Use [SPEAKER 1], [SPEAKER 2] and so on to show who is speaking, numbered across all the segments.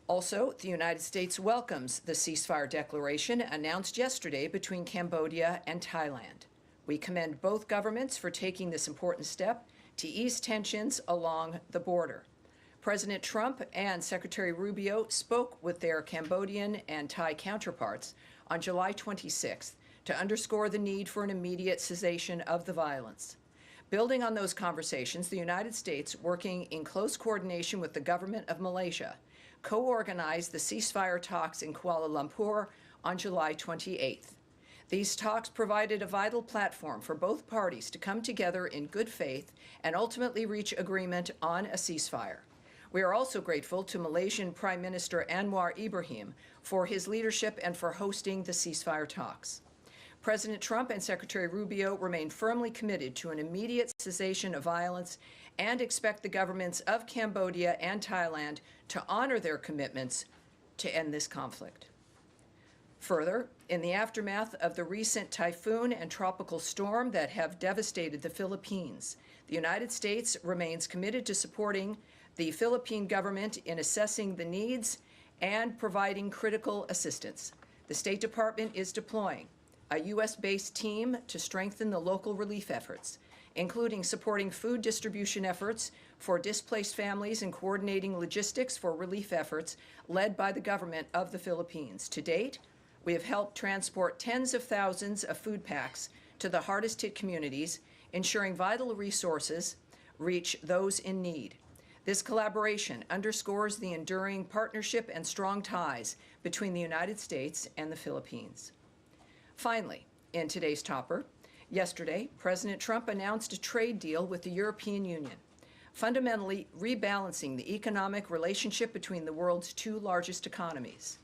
[SPEAKER 1] Also, the United States welcomes the ceasefire declaration announced yesterday between Cambodia and Thailand. We commend both governments for taking this important step to ease tensions along the border. President Trump and Secretary Rubio spoke with their Cambodian and Thai counterparts on July 26th to underscore the need for an immediate cessation of the violence. Building on those conversations, the United States, working in close coordination with the government of Malaysia, co-organized the ceasefire talks in Kuala Lumpur on July 28th. These talks provided a vital platform for both parties to come together in good faith and ultimately reach agreement on a ceasefire. We are also grateful to Malaysian Prime Minister Anwar Ibrahim for his leadership and for hosting the ceasefire talks. President Trump and Secretary Rubio remain firmly committed to an immediate cessation of violence and expect the governments of Cambodia and Thailand to honor their commitments to end this conflict. Further, in the aftermath of the recent typhoon and tropical storm that have devastated the Philippines, the United States remains committed to supporting the Philippine government in assessing the needs and providing critical assistance. The State Department is deploying a U.S.-based team to strengthen the local relief efforts, including supporting food distribution efforts for displaced families and coordinating logistics for relief efforts led by the government of the Philippines. To date, we have helped transport tens of thousands of food packs to the hardest-hit communities, ensuring vital resources reach those in need. This collaboration underscores the enduring partnership and strong ties between the United States and the Philippines. Finally, in today's topper, yesterday, President Trump announced a trade deal with the European Union, fundamentally rebalancing the economic relationship between the world's two largest economies.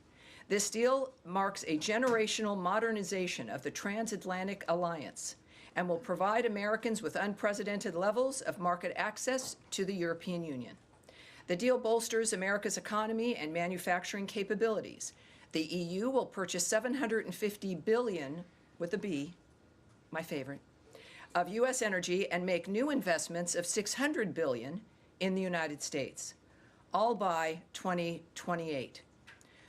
[SPEAKER 1] This deal marks a generational modernization of the transatlantic alliance and will provide Americans with unprecedented levels of market access to the European Union. The deal bolsters America's economy and manufacturing capabilities. The EU will purchase $750 billion, with a B, my favorite, of U.S. energy and make new investments of $600 billion in the United States, all by 2028.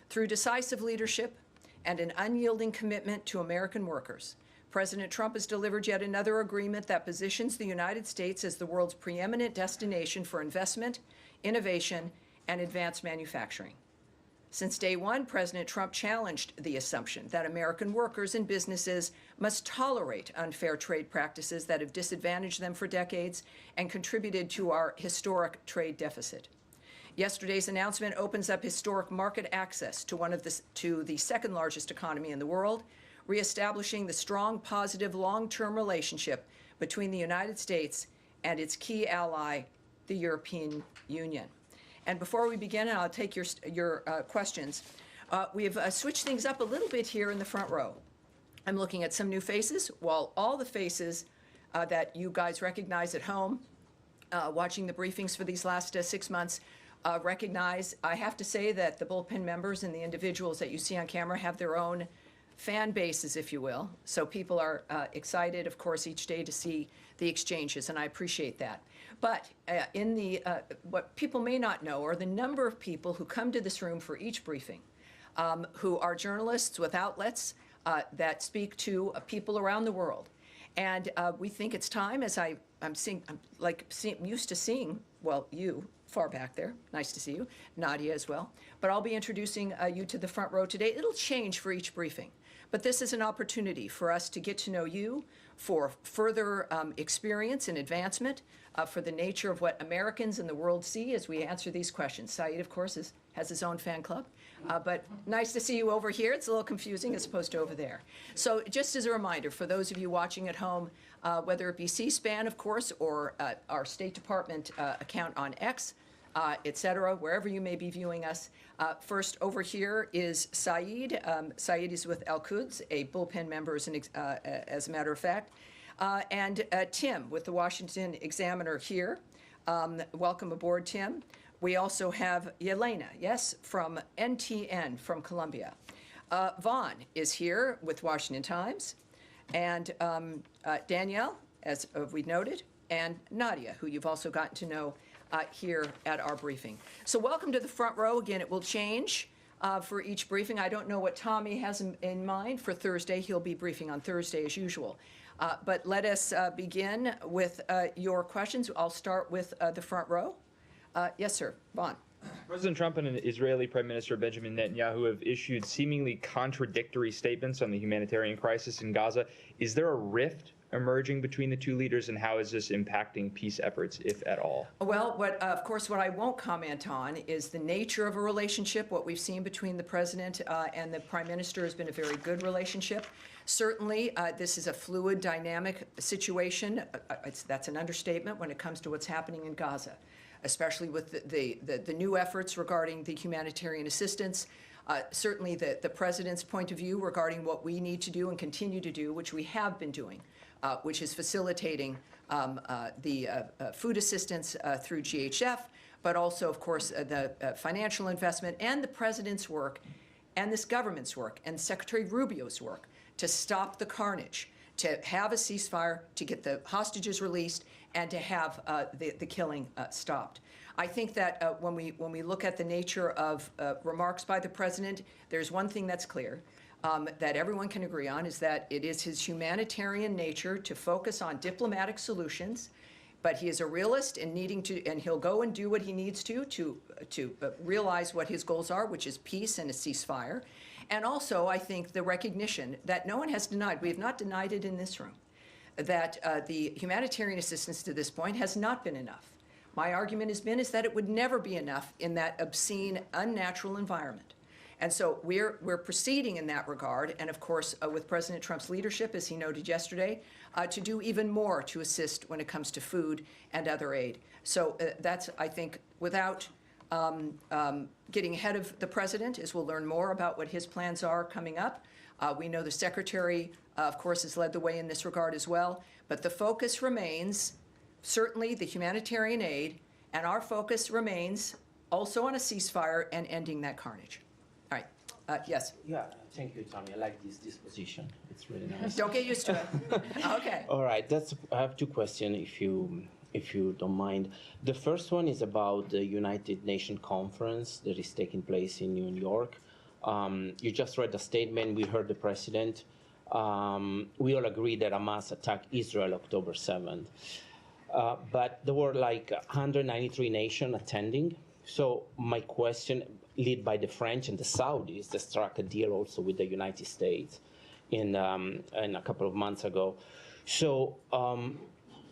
[SPEAKER 1] Through decisive leadership and an unyielding commitment to American workers, President Trump has delivered yet another agreement that positions the United States as the world's preeminent destination for investment, innovation, and advanced manufacturing. Since day one, President Trump challenged the assumption that American workers and businesses must tolerate unfair trade practices that have disadvantaged them for decades and contributed to our historic trade deficit. Yesterday's announcement opens up historic market access to the second largest economy in the world, reestablishing the strong, positive, long-term relationship between the United States and its key ally, the European Union. And before we begin, and I'll take your questions, we've switched things up a little bit here in the front row. I'm looking at some new faces, while all the faces that you guys recognize at home, watching the briefings for these last 6 months, recognize. I have to say that the bullpen members and the individuals that you see on camera have their own fan bases, if you will. So people are excited, of course, each day to see the exchanges, and I appreciate that. But what people may not know are the number of people who come to this room for each briefing, who are journalists with outlets that speak to people around the world. And we think it's time, as I'm used to seeing, well, you far back there, nice to see you, Nadia as well. But I'll be introducing you to the front row today. It'll change for each briefing. But this is an opportunity for us to get to know you, for further experience and advancement, for the nature of what Americans in the world see as we answer these questions. Saeed, of course, has his own fan club. But nice to see you over here. It's a little confusing as opposed to over there. So just as a reminder, for those of you watching at home, whether it be C-SPAN, of course, or our State Department account on X, et cetera, wherever you may be viewing us. First, over here is Saeed. Saeed is with Al-Quds, a bullpen member, as a matter of fact. And Tim with the Washington Examiner here. Welcome aboard, Tim. We also have Yelena, yes, from NTN from Colombia. Vaughn is here with Washington Times. And Danielle, as we noted, and Nadia, who you've also gotten to know here at our briefing. So welcome to the front row. Again, it will change for each briefing. I don't know what Tommy has in mind for Thursday. He'll be briefing on Thursday as usual. But let us begin with your questions. I'll start with the front row. Yes, sir. Vaughn.
[SPEAKER 2] President Trump and Israeli Prime Minister Benjamin Netanyahu have issued seemingly contradictory statements on the humanitarian crisis in Gaza. Is there a rift emerging between the two leaders, and how is this impacting peace efforts, if at all?
[SPEAKER 1] Well, of course, what I won't comment on is the nature of a relationship. What we've seen between the president and the prime minister has been a very good relationship. Certainly, this is a fluid, dynamic situation. That's an understatement when it comes to what's happening in Gaza, especially with the new efforts regarding the humanitarian assistance. Certainly, the president's point of view regarding what we need to do and continue to do, which we have been doing, which is facilitating the food assistance through GHF, but also, of course, the financial investment and the president's work and this government's work and Secretary Rubio's work to stop the carnage, to have a ceasefire, to get the hostages released, and to have the killing stopped. I think that when we look at the nature of remarks by the president, there's one thing that's clear. That everyone can agree on is that it is his humanitarian nature to focus on diplomatic solutions, but he is a realist and he'll go and do what he needs to realize what his goals are, which is peace and a ceasefire. And also, I think the recognition that no one has denied, we have not denied it in this room, that the humanitarian assistance to this point has not been enough. My argument is that it would never be enough in that obscene, unnatural environment. And so we're proceeding in that regard, and of course, with President Trump's leadership, as he noted yesterday, to do even more to assist when it comes to food and other aid. So that's, I think, without getting ahead of the president, as we'll learn more about what his plans are coming up. We know the secretary, of course, has led the way in this regard as well, but the focus remains certainly the humanitarian aid, and our focus remains also on a ceasefire and ending that carnage. All right. Yes.
[SPEAKER 3] Yeah, thank you, Tammy. I like this disposition. It's really nice.
[SPEAKER 1] Don't get used to it. Okay.
[SPEAKER 3] All right. I have two questions, if you don't mind. The first one is about the United Nations conference that is taking place in New York. You just read the statement. We heard the president. We all agree that Hamas attacked Israel October 7th. But there were like 193 nations attending. So my question, led by the French and the Saudis, that struck a deal also with the United States in a couple of months ago. So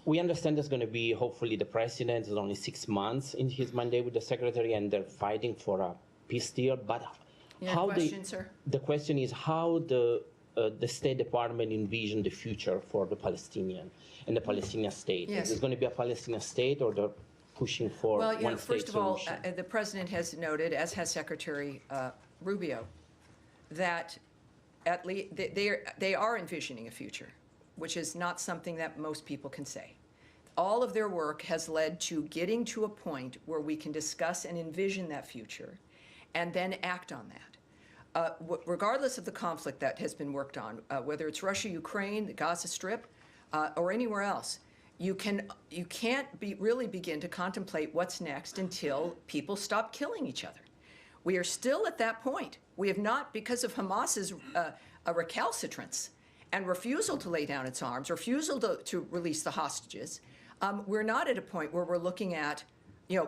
[SPEAKER 3] we understand there's going to be, hopefully, the president is only 6 months in his mandate with the secretary, and they're fighting for a peace deal. But how the question is how the State Department envision the future for the Palestinian and the Palestinian state.
[SPEAKER 1] Yes.
[SPEAKER 3] Is it going to be a Palestinian state, or they're pushing for one state
[SPEAKER 1] first of all,
[SPEAKER 3] solution?
[SPEAKER 1] the president has noted, as has Secretary Rubio, that at least they are envisioning a future, which is not something that most people can say. All of their work has led to getting to a point where we can discuss and envision that future and then act on that. Regardless of the conflict that has been worked on, whether it's Russia, Ukraine, the Gaza Strip, or anywhere else, you can't really begin to contemplate what's next until people stop killing each other. We are still at that point. We have not, because of Hamas's recalcitrance and refusal to lay down its arms, refusal to release the hostages, we're not at a point where we're looking at,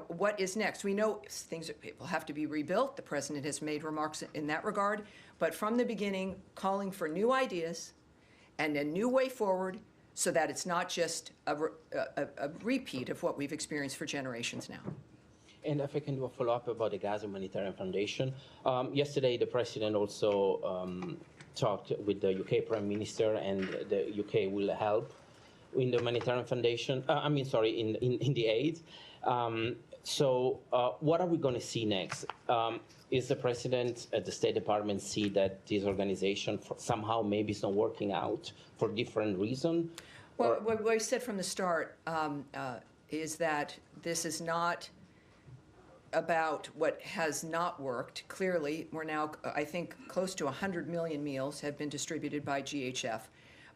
[SPEAKER 1] what is next. We know things will have to be rebuilt. The president has made remarks in that regard, but from the beginning, calling for new ideas and a new way forward, so that it's not just a repeat of what we've experienced for generations now.
[SPEAKER 3] And if I can do a follow-up about the Gaza Humanitarian Foundation. Yesterday, the president also talked with the UK Prime Minister, and the UK will help in the Humanitarian Foundation, in the aid. So what are we going to see next? Is the president at the State Department see that this organization somehow maybe is not working out for different reasons?
[SPEAKER 1] Well, what I said from the start is that this is not about what has not worked. Clearly, we're now, I think, close to 100 million meals have been distributed by GHF.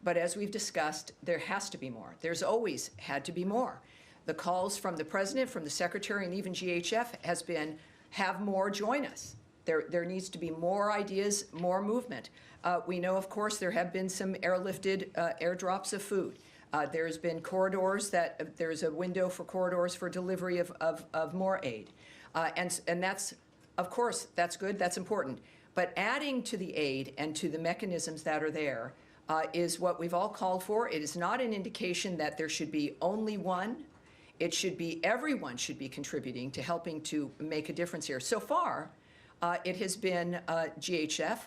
[SPEAKER 1] But as we've discussed, there has to be more. There's always had to be more. The calls from the president, from the secretary, and even GHF has been, have more, join us. There needs to be more ideas, more movement. We know, of course, there have been some airlifted airdrops of food. There's been corridors that, there's a window for corridors for delivery of more aid. And that's, of course, that's good, that's important. But adding to the aid and to the mechanisms that are there is what we've all called for. It is not an indication that there should be only one. It should be, everyone should be contributing to helping to make a difference here. So far, it has been GHF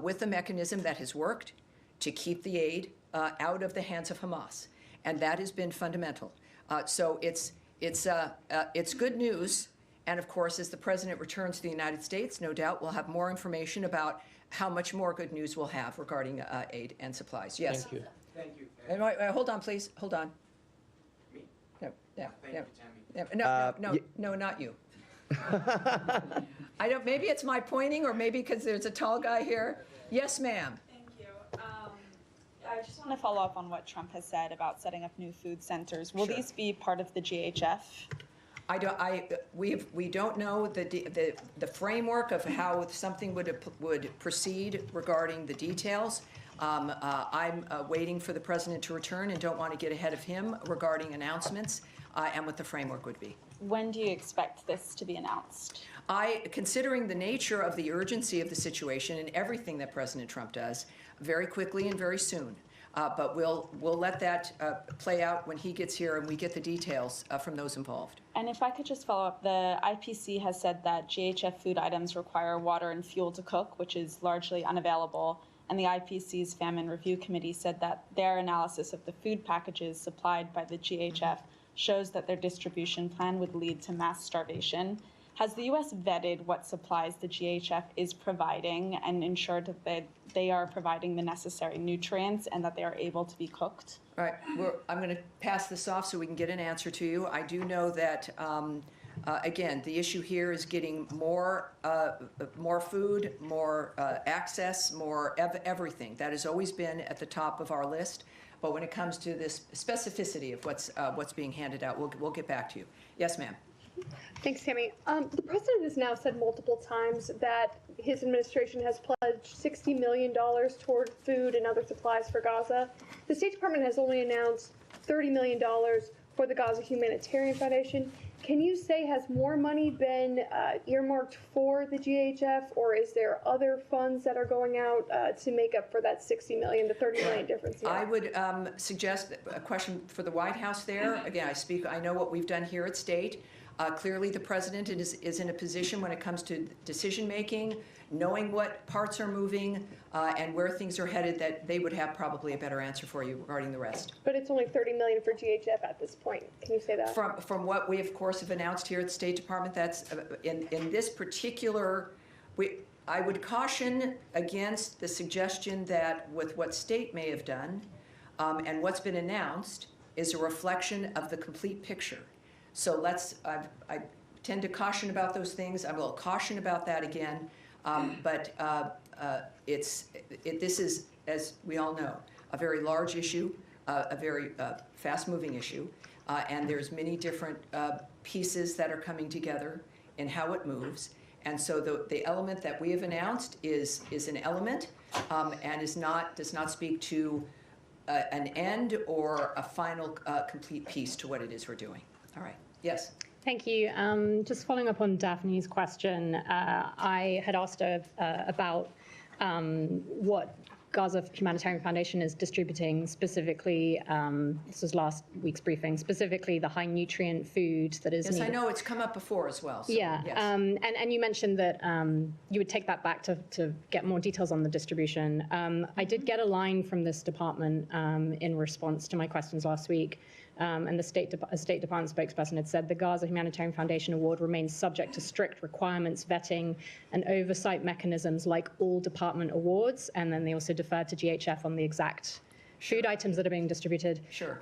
[SPEAKER 1] with a mechanism that has worked to keep the aid out of the hands of Hamas. And that has been fundamental. So it's good news. And of course, as the president returns to the United States, no doubt we'll have more information about how much more good news we'll have regarding aid and supplies. Yes.
[SPEAKER 3] Thank you.
[SPEAKER 4] Thank you.
[SPEAKER 1] And wait, hold on, please. Hold on.
[SPEAKER 4] Me?
[SPEAKER 1] No, yeah,
[SPEAKER 4] Thank
[SPEAKER 1] yeah.
[SPEAKER 4] you, Tammy.
[SPEAKER 1] No, not you. I don't. Maybe it's my pointing, or maybe because there's a tall guy here. Yes, ma'am.
[SPEAKER 5] Thank you. I just want to follow up on what Trump has said about setting up new food centers. Will
[SPEAKER 1] Sure.
[SPEAKER 5] these be part of the GHF?
[SPEAKER 1] We don't know the framework of how something would proceed regarding the details. I'm waiting for the president to return and don't want to get ahead of him regarding announcements and what the framework would be.
[SPEAKER 5] When do you expect this to be announced?
[SPEAKER 1] Considering the nature of the urgency of the situation and everything that President Trump does, very quickly and very soon. But we'll let that play out when he gets here and we get the details from those involved.
[SPEAKER 5] And if I could just follow up, the IPC has said that GHF food items require water and fuel to cook, which is largely unavailable. And the IPC's Famine Review Committee said that their analysis of the food packages supplied by the GHF shows that their distribution plan would lead to mass starvation. Has the U.S. vetted what supplies the GHF is providing and ensured that they are providing the necessary nutrients and that they are able to be cooked?
[SPEAKER 1] All right, I'm going to pass this off so we can get an answer to you. I do know that, again, the issue here is getting more food, more access, more everything. That has always been at the top of our list. But when it comes to this specificity of what's being handed out, we'll get back to you. Yes, ma'am.
[SPEAKER 6] Thanks, Tammy. The president has now said multiple times that his administration has pledged $60 million toward food and other supplies for Gaza. The State Department has only announced $30 million for the Gaza Humanitarian Foundation. Can you say, has more money been earmarked for the GHF, or is there other funds that are going out to make up for that $60 million to $30 million difference?
[SPEAKER 1] I would suggest a question for the White House there. Again, I know what we've done here at State. Clearly, the president is in a position when it comes to decision-making, knowing what parts are moving and where things are headed, that they would have probably a better answer for you regarding the rest.
[SPEAKER 6] But it's only $30 million for GHF at this point. Can you say that?
[SPEAKER 1] From what we, of course, have announced here at the State Department, that's in this particular, I would caution against the suggestion that with what State may have done and what's been announced is a reflection of the complete picture. So I tend to caution about those things. I will caution about that again. But this is, as we all know, a very large issue, a very fast-moving issue, and there's many different pieces that are coming together in how it moves. And so the element that we have announced is an element and does not speak to an end or a final complete piece to what it is we're doing. All right. Yes.
[SPEAKER 7] Thank you. Just following up on Daphne's question, I had asked her about what Gaza Humanitarian Foundation is distributing specifically, this was last week's briefing, specifically the high nutrient food that is
[SPEAKER 1] Yes,
[SPEAKER 7] needed.
[SPEAKER 1] I know it's come up before as well. So,
[SPEAKER 7] Yeah,
[SPEAKER 1] yes.
[SPEAKER 7] and you mentioned that you would take that back to get more details on the distribution. I did get a line from this department in response to my questions last week. And the State Department spokesperson had said the Gaza Humanitarian Foundation Award remains subject to strict requirements, vetting, and oversight mechanisms like all department awards. And then they also deferred to GHF on the exact food items that are being distributed.
[SPEAKER 1] Sure.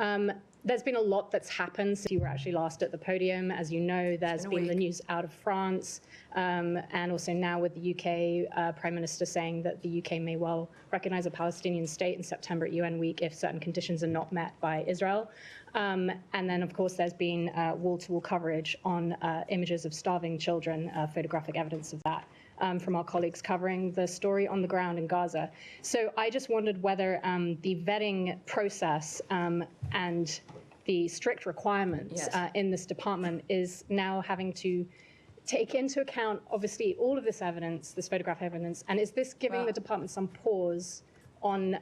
[SPEAKER 7] There's been a lot that's happened since you were actually last at the podium. As you know, there's been the news out of France, and also now with the UK Prime Minister saying that the UK may well recognize a Palestinian state in September at UN Week if certain conditions are not met by Israel. And then, of course, there's been wall-to-wall coverage on images of starving children, photographic evidence of that. From our colleagues covering the story on the ground in Gaza. So I just wondered whether the vetting process and the strict requirements in this department is now having to take into account, obviously, all of this evidence, this photograph evidence, and is this giving the department some pause on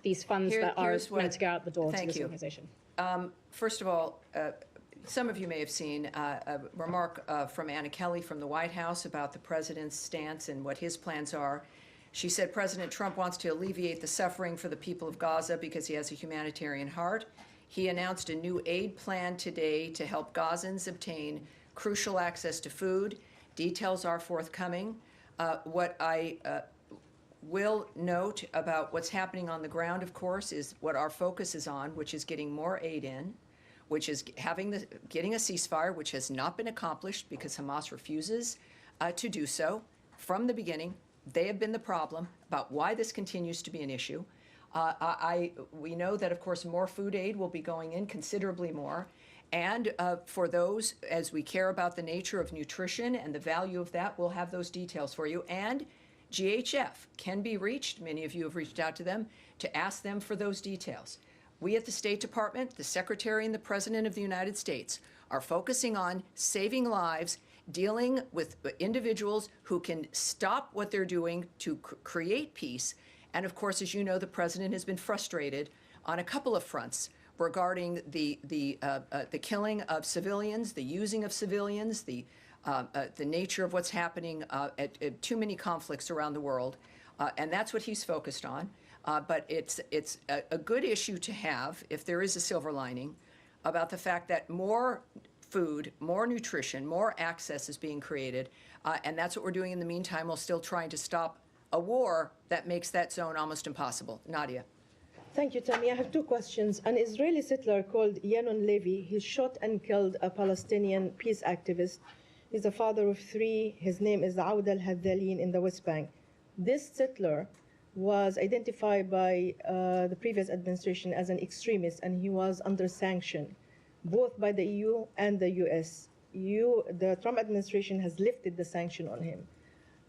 [SPEAKER 7] these funds that are meant to go out the door to this organization?
[SPEAKER 1] First of all, some of you may have seen a remark from Anna Kelly from the White House about the president's stance and what his plans are. She said President Trump wants to alleviate the suffering for the people of Gaza because he has a humanitarian heart. He announced a new aid plan today to help Gazans obtain crucial access to food. Details are forthcoming. What I will note about what's happening on the ground, of course, is what our focus is on, which is getting more aid in, which is getting a ceasefire, which has not been accomplished because Hamas refuses to do so. From the beginning, they have been the problem about why this continues to be an issue. We know that, of course, more food aid will be going in, considerably more. And for those, as we care about the nature of nutrition and the value of that, we'll have those details for you. And GHF can be reached. Many of you have reached out to them to ask them for those details. We at the State Department, the Secretary and the President of the United States are focusing on saving lives, dealing with individuals who can stop what they're doing to create peace. And of course, as you know, the President has been frustrated on a couple of fronts regarding the killing of civilians, the using of civilians, the nature of what's happening at too many conflicts around the world. And that's what he's focused on. But it's a good issue to have, if there is a silver lining, about the fact that more food, more nutrition, more access is being created. And that's what we're doing in the meantime, while still trying to stop a war that makes that zone almost impossible. Nadia.
[SPEAKER 4] Thank you, Tammy. I have two questions. An Israeli settler called Yanon Levy, he shot and killed a Palestinian peace activist. He's a father of three. His name is Aoud al-Haddalin in the West Bank. This settler was identified by the previous administration as an extremist, and he was under sanction, both by the EU and the US. The Trump administration has lifted the sanction on him.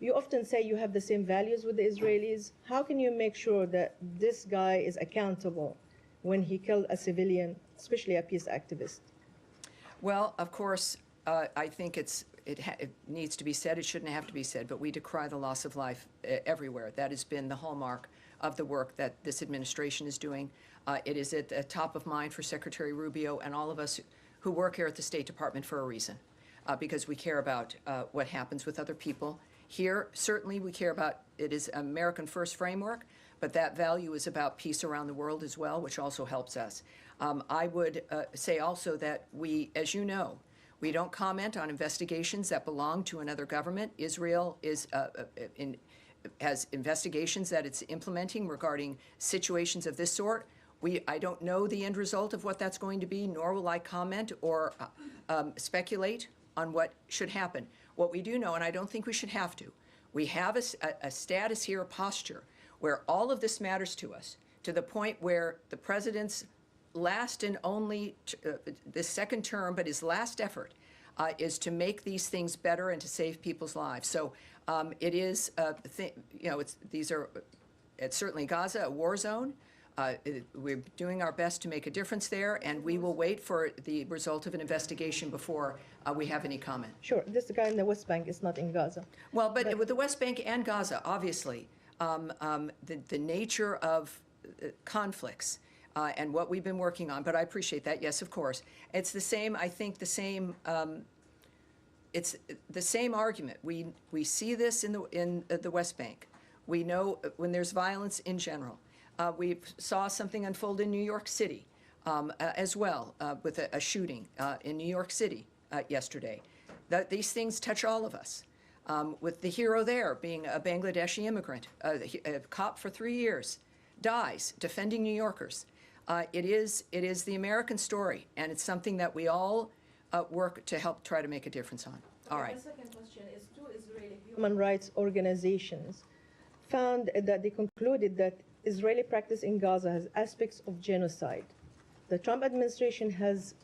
[SPEAKER 4] You often say you have the same values with the Israelis. How can you make sure that this guy is accountable when he killed a civilian, especially a peace activist?
[SPEAKER 1] Well, of course, I think it needs to be said. It shouldn't have to be said, but we decry the loss of life everywhere. That has been the hallmark of the work that this administration is doing. It is at the top of mind for Secretary Rubio and all of us who work here at the State Department for a reason, because we care about what happens with other people. Here, certainly we care about, it is American First framework, but that value is about peace around the world as well, which also helps us. I would say also that we, as you know, we don't comment on investigations that belong to another government. Israel has investigations that it's implementing regarding situations of this sort. I don't know the end result of what that's going to be, nor will I comment or speculate on what should happen. What we do know, and I don't think we should have to, we have a status here, a posture, where all of this matters to us, to the point where the president's last and only, this second term, but his last effort is to make these things better and to save people's lives. So it is, it's certainly Gaza, a war zone. We're doing our best to make a difference there, and we will wait for the result of an investigation before we have any comment.
[SPEAKER 4] Sure, this guy in the West Bank is not in Gaza.
[SPEAKER 1] Well, but with the West Bank and Gaza, obviously, the nature of conflicts and what we've been working on, but I appreciate that, yes, of course. It's the same, I think, it's the same argument. We see this in the West Bank. We know when there's violence in general. We saw something unfold in New York City as well with a shooting in New York City yesterday. These things touch all of us. With the hero there being a Bangladeshi immigrant, a cop for 3 years, dies defending New Yorkers. It is the American story, and it's something that we all work to help try to make a difference on. All right.
[SPEAKER 4] My second question is, two Israeli human rights organizations found that they concluded that Israeli practice in Gaza has aspects of genocide. The Trump administration has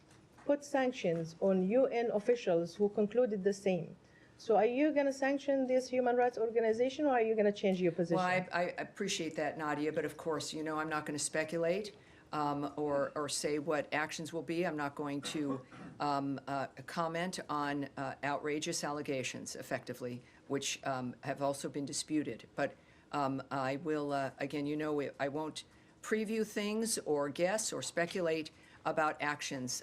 [SPEAKER 4] put sanctions on UN officials who concluded the same. So are you going to sanction this human rights organization, or are you going to change your position?
[SPEAKER 1] Well, I appreciate that, Nadia, but of course, you know, I'm not going to speculate or say what actions will be. I'm not going to comment on outrageous allegations, effectively, which have also been disputed. But I will, again, you know, I won't preview things or guess or speculate about actions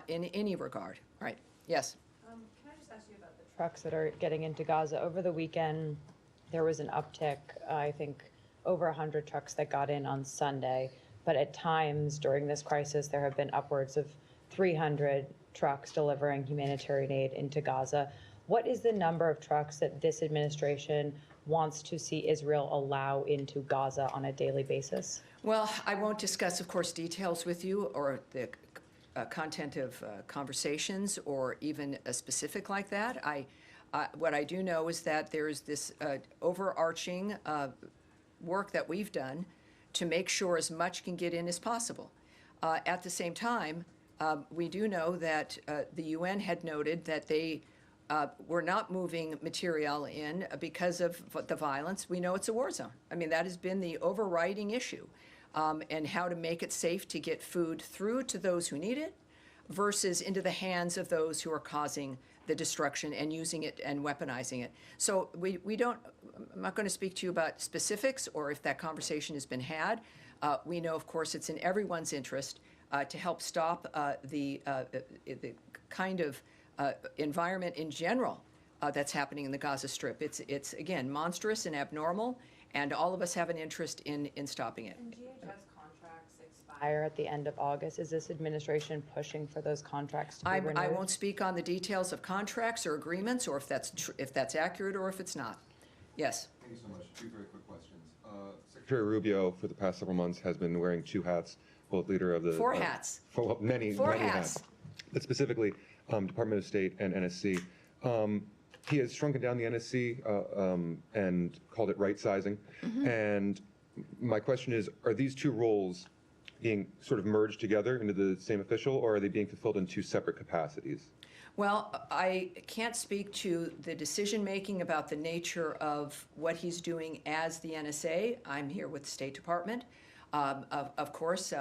[SPEAKER 1] in any regard. All right. Yes.
[SPEAKER 8] Can I just ask you about the trucks that are getting into Gaza? Over the weekend, there was an uptick, I think, over 100 trucks that got in on Sunday. But at times during this crisis, there have been upwards of 300 trucks delivering humanitarian aid into Gaza. What is the number of trucks that this administration wants to see Israel allow into Gaza on a daily basis?
[SPEAKER 1] Well, I won't discuss, of course, details with you or the content of conversations or even a specific like that. What I do know is that there's this overarching work that we've done to make sure as much can get in as possible. At the same time, we do know that the UN had noted that they were not moving material in because of the violence. We know it's a war zone. I mean, that has been the overriding issue, and how to make it safe to get food through to those who need it versus into the hands of those who are causing the destruction and using it and weaponizing it. So we don't, I'm not going to speak to you about specifics or if that conversation has been had. We know, of course, it's in everyone's interest to help stop the kind of environment in general that's happening in the Gaza Strip. It's again, monstrous and abnormal, and all of us have an interest in stopping it.
[SPEAKER 8] And DHS contracts expire at the end of August. Is this administration pushing for those contracts to be renewed?
[SPEAKER 1] I won't speak on the details of contracts or agreements, or if that's accurate or if it's not. Yes.
[SPEAKER 9] Thank you so much. Two very quick questions. Secretary Rubio, for the past several months, has been wearing two hats, both leader of the...
[SPEAKER 1] Four hats.
[SPEAKER 9] Well, many hats. But specifically, Department of State and NSC. He has shrunken down the NSC and called it right-sizing.
[SPEAKER 1] Mm-hmm.
[SPEAKER 9] And my question is, are these two roles being sort of merged together into the same official, or are they being fulfilled in two separate capacities?
[SPEAKER 1] Well, I can't speak to the decision-making about the nature of what he's doing as the NSA. I'm here with the State Department. Of course,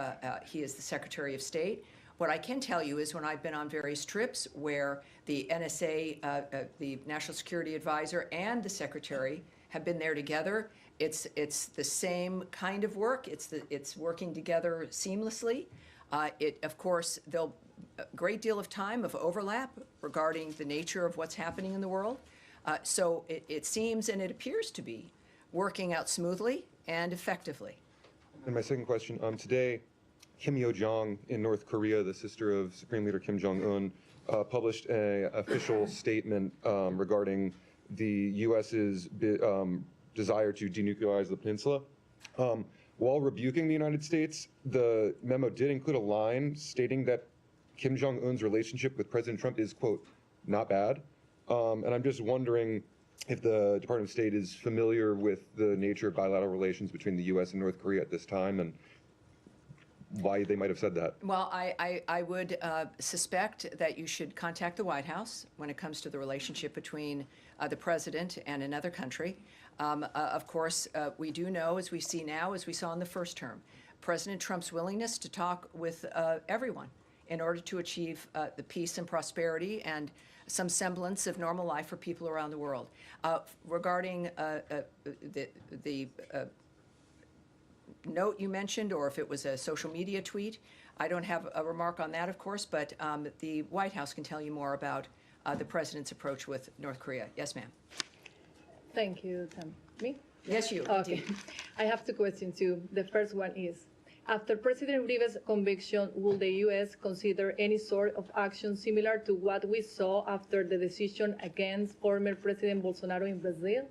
[SPEAKER 1] he is the Secretary of State. What I can tell you is when I've been on various trips where the NSA, the National Security Advisor, and the Secretary have been there together, it's the same kind of work. It's working together seamlessly. Of course, there'll a great deal of time of overlap regarding the nature of what's happening in the world. So it seems and it appears to be working out smoothly and effectively.
[SPEAKER 9] And my second question, today, Kim Yo-jong in North Korea, the sister of Supreme Leader Kim Jong-un, published an official statement regarding the U.S.'s desire to denuclearize the peninsula. While rebuking the United States, the memo did include a line stating that Kim Jong-un's relationship with President Trump is, quote, not bad. And I'm just wondering if the Department of State is familiar with the nature of bilateral relations between the U.S. and North Korea at this time, and why they might have said that.
[SPEAKER 1] Well, I would suspect that you should contact the White House when it comes to the relationship between the president and another country. Of course, we do know, as we see now, as we saw in the first term, President Trump's willingness to talk with everyone in order to achieve the peace and prosperity and some semblance of normal life for people around the world. Regarding the note you mentioned, or if it was a social media tweet, I don't have a remark on that, of course, but the White House can tell you more about the president's approach with North Korea. Yes, ma'am.
[SPEAKER 10] Thank you, Tam. Me?
[SPEAKER 1] Yes, you.
[SPEAKER 10] Okay. I have two questions too. The first one is, after President Uribe's conviction, will the U.S. consider any sort of action similar to what we saw after the decision against former President Bolsonaro in Brazil?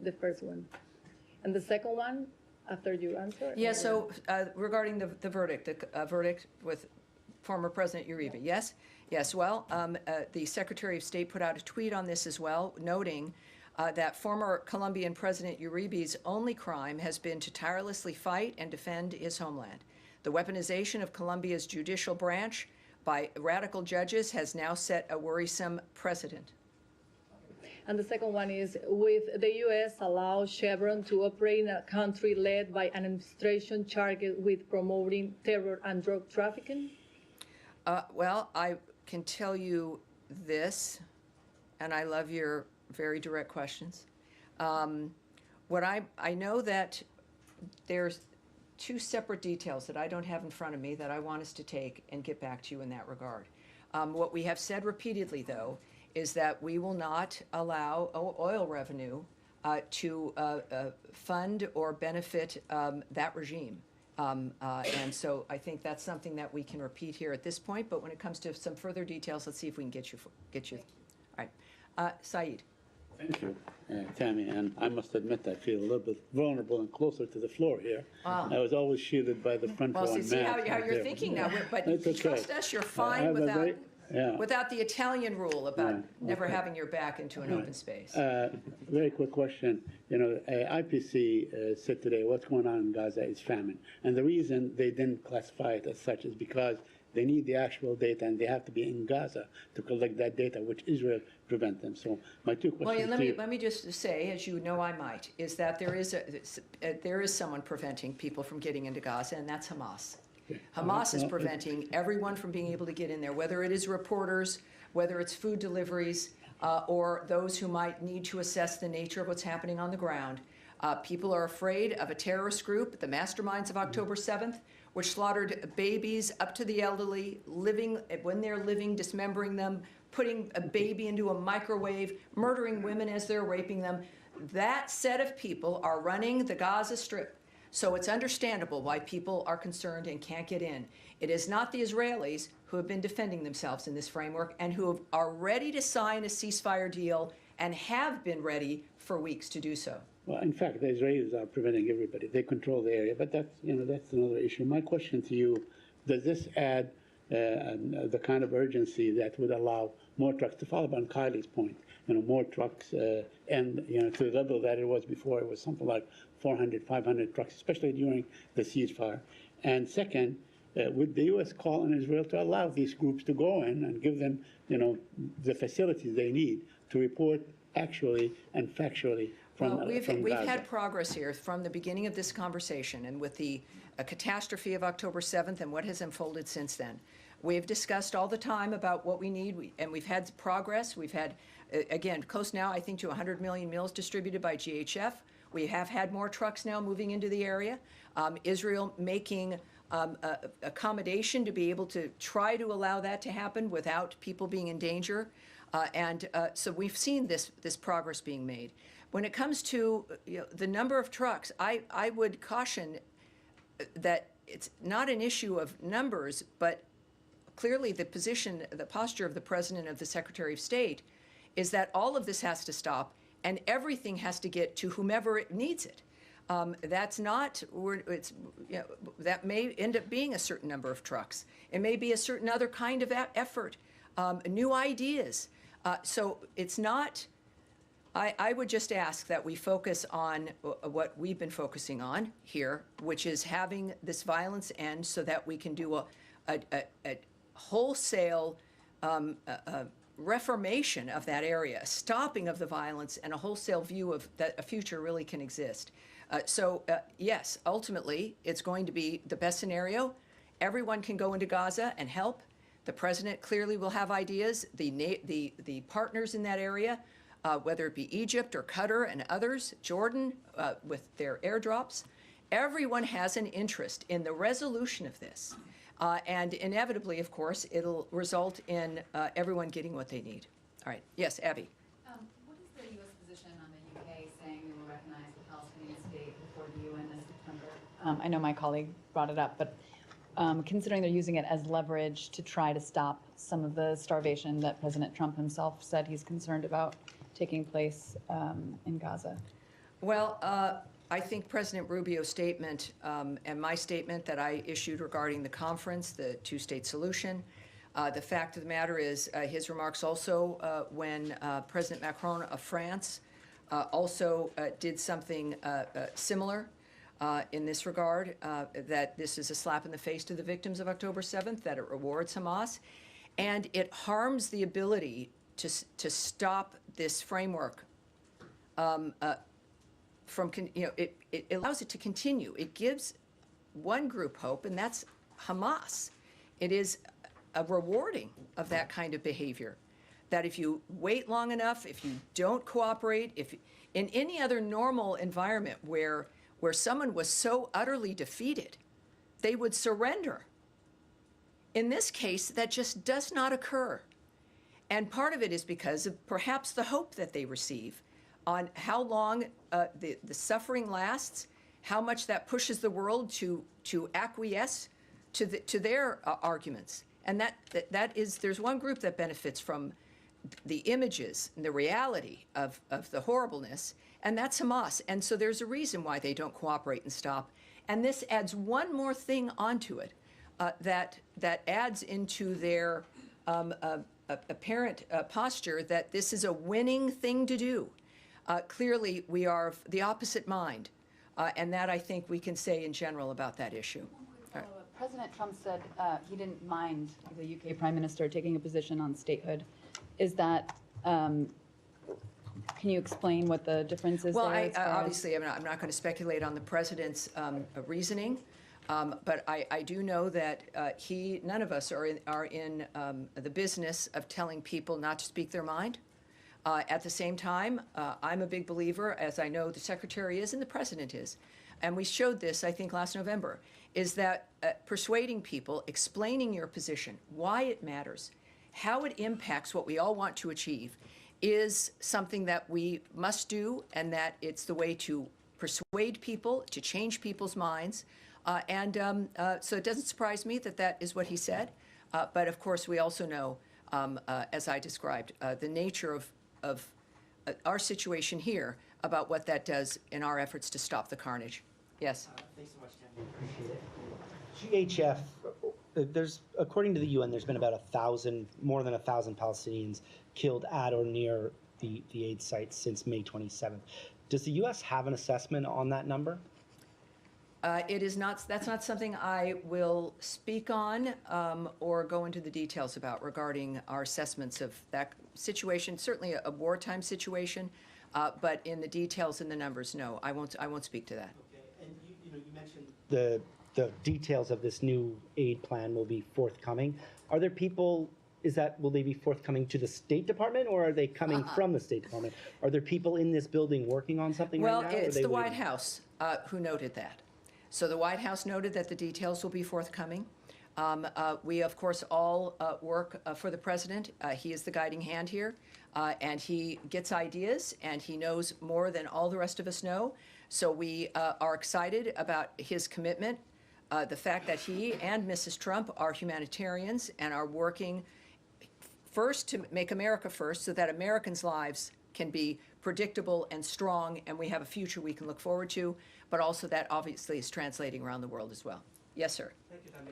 [SPEAKER 10] The first one. And the second one, after you answer?
[SPEAKER 1] Yeah, so regarding the verdict, the verdict with former President Uribe, yes? Yes, well, the Secretary of State put out a tweet on this as well, noting that former Colombian President Uribe's only crime has been to tirelessly fight and defend his homeland. The weaponization of Colombia's judicial branch by radical judges has now set a worrisome precedent.
[SPEAKER 10] And the second one is, with the U.S. allow Chevron to operate in a country led by an administration charged with promoting terror and drug trafficking?
[SPEAKER 1] Well, I can tell you this, and I love your very direct questions. I know that there's two separate details that I don't have in front of me that I want us to take and get back to you in that regard. What we have said repeatedly, though, is that we will not allow oil revenue to fund or benefit that regime. And so I think that's something that we can repeat here at this point, but when it comes to some further details, let's see if we can get you. All right. Saeed.
[SPEAKER 11] Thank you, Tammy, and I must admit I feel a little bit vulnerable and closer to the floor here.
[SPEAKER 1] Wow.
[SPEAKER 11] I was always shielded by the front row.
[SPEAKER 1] Well, see how you're thinking now, but trust us, you're fine without the Italian rule about never having your back into an open space.
[SPEAKER 11] Very quick question. You know, IPC said today what's going on in Gaza is famine. And the reason they didn't classify it as such is because they need the actual data, and they have to be in Gaza to collect that data, which Israel prevent them. So my two questions
[SPEAKER 1] Well, let me just say, as you know I might, is that there is someone preventing people from getting into Gaza, and that's Hamas. Hamas is preventing everyone from being able to get in there, whether it is reporters, whether it's food deliveries, or those who might need to assess the nature of what's happening on the ground. People are afraid of a terrorist group, the masterminds of October 7th, which slaughtered babies up to the elderly, when they're living, dismembering them, putting a baby into a microwave, murdering women as they're raping them. That set of people are running the Gaza Strip. So it's understandable why people are concerned and can't get in. It is not the Israelis who have been defending themselves in this framework and who are ready to sign a ceasefire deal and have been ready for weeks to do so.
[SPEAKER 11] Well, in fact, the Israelis are preventing everybody. They control the area, but that's another issue. My question to you: does this add the kind of urgency that would allow more trucks? To follow up on Kylie's point, more trucks, and to the level that it was before, it was something like 400, 500 trucks, especially during the ceasefire. And second, would the U.S. call on Israel to allow these groups to go in and give them, the facilities they need to report actually and factually?
[SPEAKER 1] We've had progress here from the beginning of this conversation, and with the catastrophe of October 7th and what has unfolded since then. We've discussed all the time about what we need, and we've had progress. We've had, again, close now, I think, to 100 million meals distributed by GHF. We have had more trucks now moving into the area. Israel making accommodation to be able to try to allow that to happen without people being in danger. So we've seen this progress being made. When it comes to the number of trucks, I would caution that it's not an issue of numbers, but clearly the posture of the President, of the Secretary of State, is that all of this has to stop and everything has to get to whomever it needs it. That may end up being a certain number of trucks. It may be a certain other kind of effort, new ideas. So it's not. I would just ask that we focus on what we've been focusing on here, which is having this violence end so that we can do a wholesale reformation of that area, a stopping of the violence, and a wholesale view of that a future really can exist. Yes, ultimately, it's going to be the best scenario. Everyone can go into Gaza and help. The president clearly will have ideas. The partners in that area, whether it be Egypt or Qatar and others, Jordan, with their airdrops, everyone has an interest in the resolution of this. And inevitably, of course, it'll result in everyone getting what they need. All right. Yes, Abby.
[SPEAKER 12] What is the U.S. position on the UK saying we will recognize the Palestinian state before the UN in September? I know my colleague brought it up, but considering they're using it as leverage to try to stop some of the starvation that President Trump himself said he's concerned about taking place in Gaza.
[SPEAKER 1] Well, I think President Rubio's statement and my statement that I issued regarding the conference, the two-state solution, the fact of the matter is his remarks also when President Macron of France also did something similar in this regard, that this is a slap in the face to the victims of October 7th, that it rewards Hamas, and it harms the ability to stop this framework from, it allows it to continue. It gives one group hope, and that's Hamas. It is a rewarding of that kind of behavior, that if you wait long enough, if you don't cooperate, if in any other normal environment where someone was so utterly defeated, they would surrender. In this case, that just does not occur. And part of it is because of perhaps the hope that they receive on how long the suffering lasts, how much that pushes the world to acquiesce to their arguments. And that is, there's one group that benefits from the images and the reality of the horribleness, and that's Hamas. And so there's a reason why they don't cooperate and stop. And this adds one more thing onto it that adds into their apparent posture that this is a winning thing to do. Clearly, we are of the opposite mind, and that I think we can say in general about that issue.
[SPEAKER 12] President Trump said he didn't mind the UK Prime Minister taking a position on statehood. Is that, can you explain what the difference is
[SPEAKER 1] well,
[SPEAKER 12] there?
[SPEAKER 1] Obviously, I'm not going to speculate on the president's reasoning, but I do know that none of us are in the business of telling people not to speak their mind. At the same time, I'm a big believer, as I know the Secretary is and the President is, and we showed this, I think, last November, is that persuading people, explaining your position, why it matters, how it impacts what we all want to achieve, is something that we must do, and that it's the way to persuade people, to change people's minds. So it doesn't surprise me that that is what he said. But of course, we also know, as I described, the nature of our situation here, about what that does in our efforts to stop the carnage. Yes?
[SPEAKER 13] Thanks so much, Tammy. Appreciate it. GHF, according to the UN, there's been about more than 1,000 Palestinians killed at or near the aid sites since May 27th. Does the U.S. have an assessment on that number?
[SPEAKER 1] It is not. That's not something I will speak on or go into the details about regarding our assessments of that situation. Certainly a wartime situation, but in the details and the numbers, no, I won't speak to that.
[SPEAKER 13] Okay, and you mentioned the details of this new aid plan will be forthcoming. Are there people? Will they be forthcoming to the State Department, or are they coming from the State Department? Are there people in this building working on something right now?
[SPEAKER 1] Well, it's the White House who noted that. So the White House noted that the details will be forthcoming. We, of course, all work for the president. He is the guiding hand here, and he gets ideas, and he knows more than all the rest of us know. So we are excited about his commitment, the fact that he and Mrs. Trump are humanitarians and are working first to make America first so that Americans' lives can be predictable and strong, and we have a future we can look forward to, but also that obviously is translating around the world as well. Yes, sir.
[SPEAKER 14] Thank you, Tammy.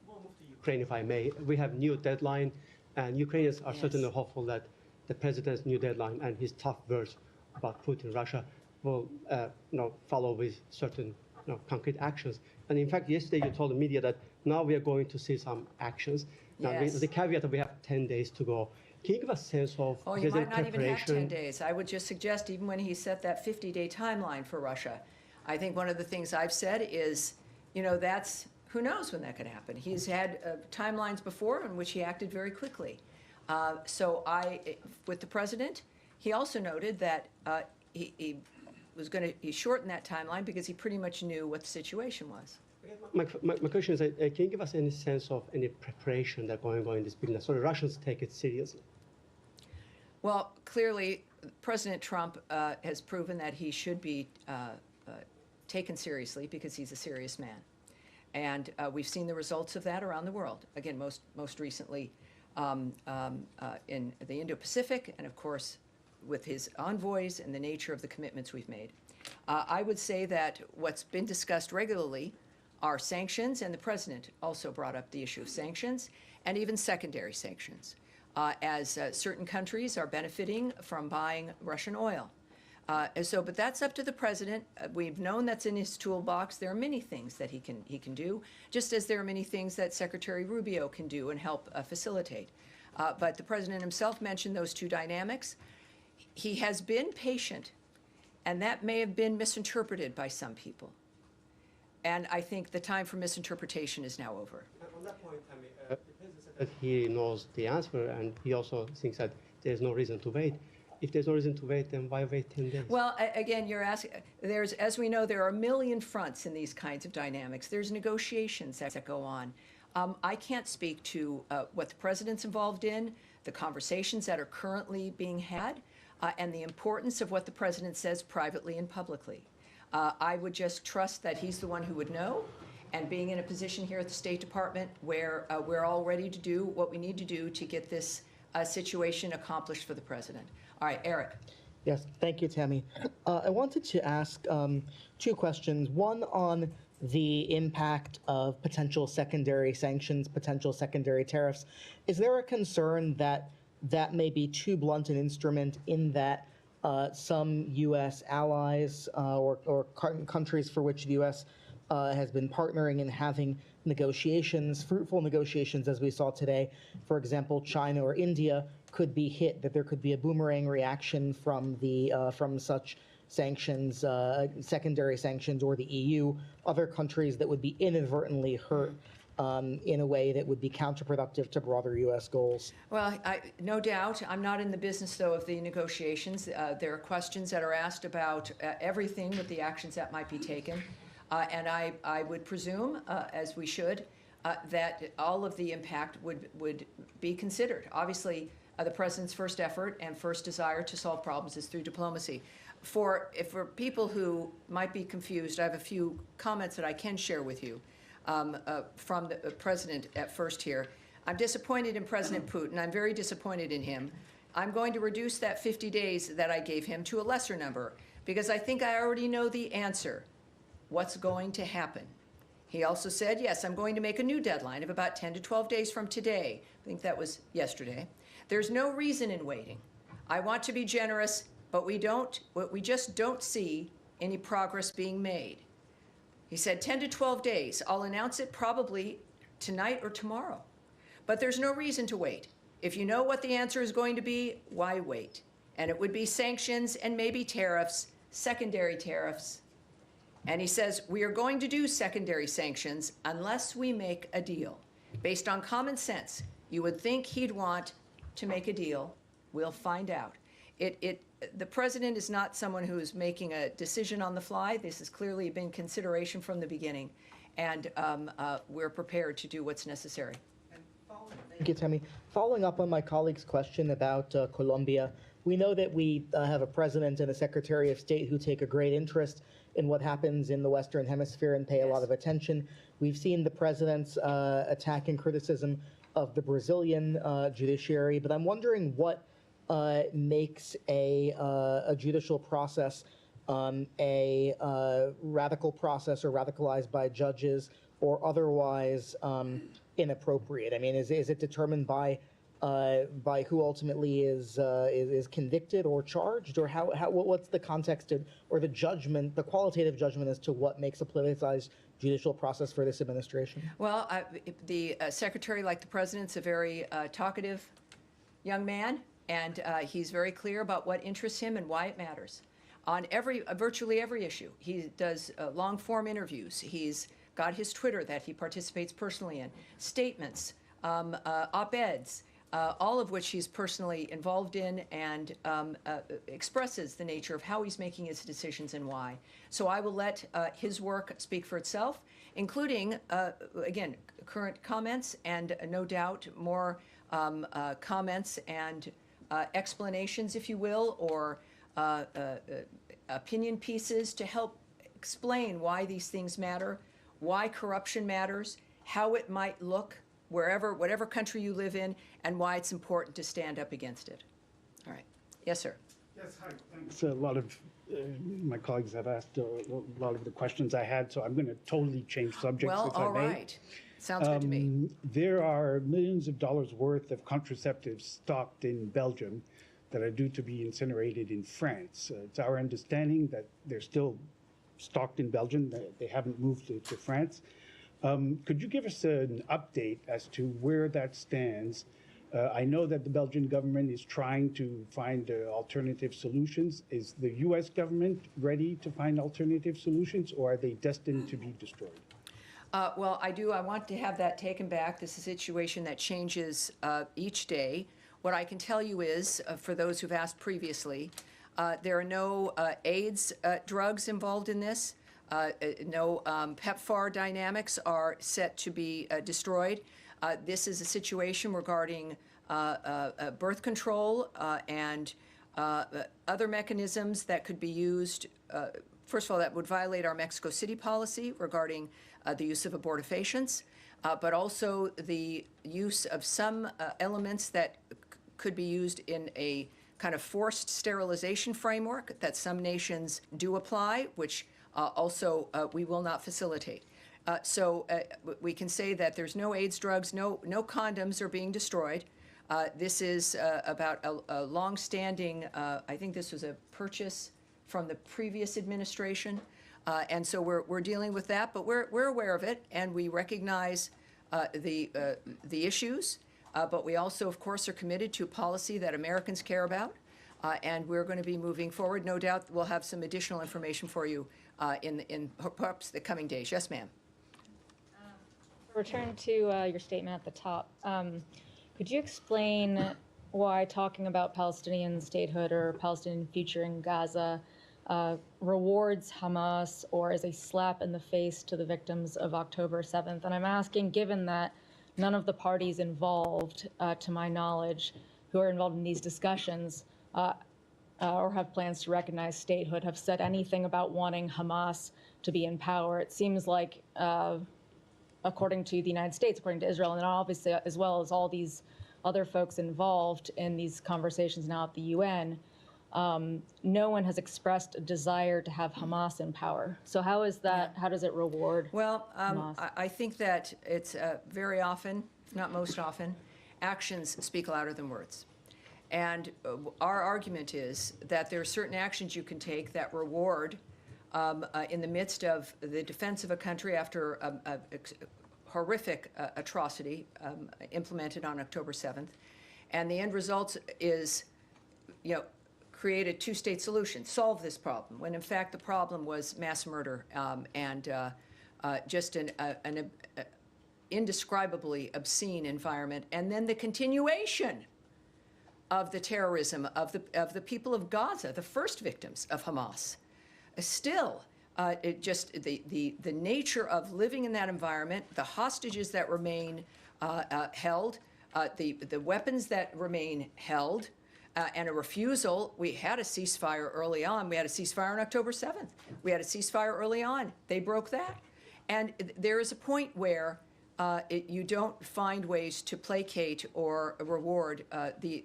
[SPEAKER 14] We'll move to Ukraine, if I may. We have new deadline, and Ukrainians are certainly hopeful that the president's new deadline and his tough words about Putin, Russia, will follow with certain concrete actions. And in fact, yesterday you told the media that now we are going to see some actions. Now, the caveat that we have 10 days to go. Can you give a sense of
[SPEAKER 1] you might not even have 10 days. I would just suggest, even when he set that 50-day timeline for Russia, I think one of the things I've said is, that's, who knows when that could happen. He's had timelines before in which he acted very quickly. With the president, he also noted that he shortened that timeline because he pretty much knew what the situation was.
[SPEAKER 14] My question is, can you give us any sense of any preparation that's going on in this business, so the Russians take it seriously?
[SPEAKER 1] Well, clearly, President Trump has proven that he should be taken seriously because he's a serious man. And we've seen the results of that around the world. Again, most recently in the Indo-Pacific, and of course, with his envoys and the nature of the commitments we've made. I would say that what's been discussed regularly are sanctions, and the president also brought up the issue of sanctions, and even secondary sanctions, as certain countries are benefiting from buying Russian oil. But that's up to the president. We've known that's in his toolbox. There are many things that he can do, just as there are many things that Secretary Rubio can do and help facilitate. But the president himself mentioned those two dynamics. He has been patient, and that may have been misinterpreted by some people. And I think the time for misinterpretation is now over.
[SPEAKER 14] On that point, Tammy, the president said that he knows the answer, and he also thinks that there's no reason to wait. If there's no reason to wait, then why wait 10 days?
[SPEAKER 1] Well, again, you're asking, as we know, there are a million fronts in these kinds of dynamics. There's negotiations that go on. I can't speak to what the president's involved in, the conversations that are currently being had, and the importance of what the president says privately and publicly. I would just trust that he's the one who would know, and being in a position here at the State Department where we're all ready to do what we need to do to get this situation accomplished for the president. All right, Eric.
[SPEAKER 15] Yes, thank you, Tammy. I wanted to ask two questions. One on the impact of potential secondary sanctions, potential secondary tariffs. Is there a concern that that may be too blunt an instrument in that some U.S. allies or countries for which the U.S. Has been partnering in having negotiations, fruitful negotiations, as we saw today, for example, China or India, could be hit, that there could be a boomerang reaction from such sanctions, secondary sanctions, or the EU, other countries that would be inadvertently hurt in a way that would be counterproductive to broader U.S. goals?
[SPEAKER 1] Well, no doubt. I'm not in the business, though, of the negotiations. There are questions that are asked about everything with the actions that might be taken. And I would presume, as we should, that all of the impact would be considered. Obviously, the president's first effort and first desire to solve problems is through diplomacy. For people who might be confused, I have a few comments that I can share with you from the president at first here. I'm disappointed in President Putin. I'm very disappointed in him. I'm going to reduce that 50 days that I gave him to a lesser number because I think I already know the answer. What's going to happen? He also said, yes, I'm going to make a new deadline of about 10 to 12 days from today. I think that was yesterday. There's no reason in waiting. I want to be generous, but we just don't see any progress being made. He said 10 to 12 days. I'll announce it probably tonight or tomorrow. But there's no reason to wait. If you know what the answer is going to be, why wait? And it would be sanctions and maybe tariffs, secondary tariffs. And he says, we are going to do secondary sanctions unless we make a deal. Based on common sense, you would think he'd want to make a deal. We'll find out. The president is not someone who is making a decision on the fly. This has clearly been consideration from the beginning, and we're prepared to do what's necessary.
[SPEAKER 15] Thank you, Tammy. Following up on my colleague's question about Colombia, we know that we have a president and a secretary of state who take a great interest in what happens in the Western Hemisphere and pay a lot of attention. We've seen the president's attack and criticism of the Brazilian judiciary, but I'm wondering what makes a judicial process a radical process or radicalized by judges or otherwise inappropriate. I mean, is it determined by who ultimately is convicted or charged, or what's the context or the judgment, the qualitative judgment as to what makes a politicized judicial process for this administration?
[SPEAKER 1] Well, the secretary, like the president's, a very talkative young man, and he's very clear about what interests him and why it matters. On virtually every issue, he does long-form interviews. He's got his Twitter that he participates personally in, statements, op-eds, all of which he's personally involved in and expresses the nature of how he's making his decisions and why. So I will let his work speak for itself, including, again, current comments and no doubt more comments and explanations, if you will, or opinion pieces to help explain why these things matter, why corruption matters, how it might look whatever country you live in, and why it's important to stand up against it. All right. Yes, sir.
[SPEAKER 11] Yes, hi. Thanks. A lot of my colleagues have asked a lot of the questions I had, so I'm going to totally change subjects
[SPEAKER 1] Well,
[SPEAKER 11] if I
[SPEAKER 1] all
[SPEAKER 11] may.
[SPEAKER 1] right. Sounds good to me.
[SPEAKER 11] There are millions of dollars worth of contraceptives stocked in Belgium that are due to be incinerated in France. It's our understanding that they're still stocked in Belgium. They haven't moved to France. Could you give us an update as to where that stands? I know that the Belgian government is trying to find alternative solutions. Is the U.S. government ready to find alternative solutions, or are they destined to be destroyed?
[SPEAKER 1] Well, I want to have that taken back. This is a situation that changes each day. What I can tell you is, for those who've asked previously, there are no AIDS drugs involved in this. No PEPFAR dynamics are set to be destroyed. This is a situation regarding birth control and other mechanisms that could be used. First of all, that would violate our Mexico City policy regarding the use of abortifacients, but also the use of some elements that could be used in a kind of forced sterilization framework that some nations do apply, which also we will not facilitate. So we can say that there's no AIDS drugs, no condoms are being destroyed. This is about a long-standing, I think this was a purchase from the previous administration. And so we're dealing with that, but we're aware of it, and we recognize the issues. But we also, of course, are committed to a policy that Americans care about, and we're going to be moving forward. No doubt we'll have some additional information for you in perhaps the coming days. Yes, ma'am.
[SPEAKER 16] Return to your statement at the top. Could you explain why talking about Palestinian statehood or Palestinian future in Gaza rewards Hamas or is a slap in the face to the victims of October 7th? And I'm asking, given that none of the parties involved, to my knowledge, who are involved in these discussions or have plans to recognize statehood, have said anything about wanting Hamas to be in power. It seems like, according to the United States, according to Israel, and obviously as well as all these other folks involved in these conversations now at the UN, no one has expressed a desire to have Hamas in power. So how is that? How does it reward?
[SPEAKER 1] Well, I think that it's very often, if not most often, actions speak louder than words. And our argument is that there are certain actions you can take that reward in the midst of the defense of a country after a horrific atrocity implemented on October 7th. And the end result is, create a two-state solution, solve this problem, when in fact the problem was mass murder and just an indescribably obscene environment, and then the continuation of the terrorism of the people of Gaza, the first victims of Hamas. Still, the nature of living in that environment, the hostages that remain held, the weapons that remain held, and a refusal. We had a ceasefire early on. We had a ceasefire on October 7th. We had a ceasefire early on. They broke that. And there is a point where you don't find ways to placate or reward the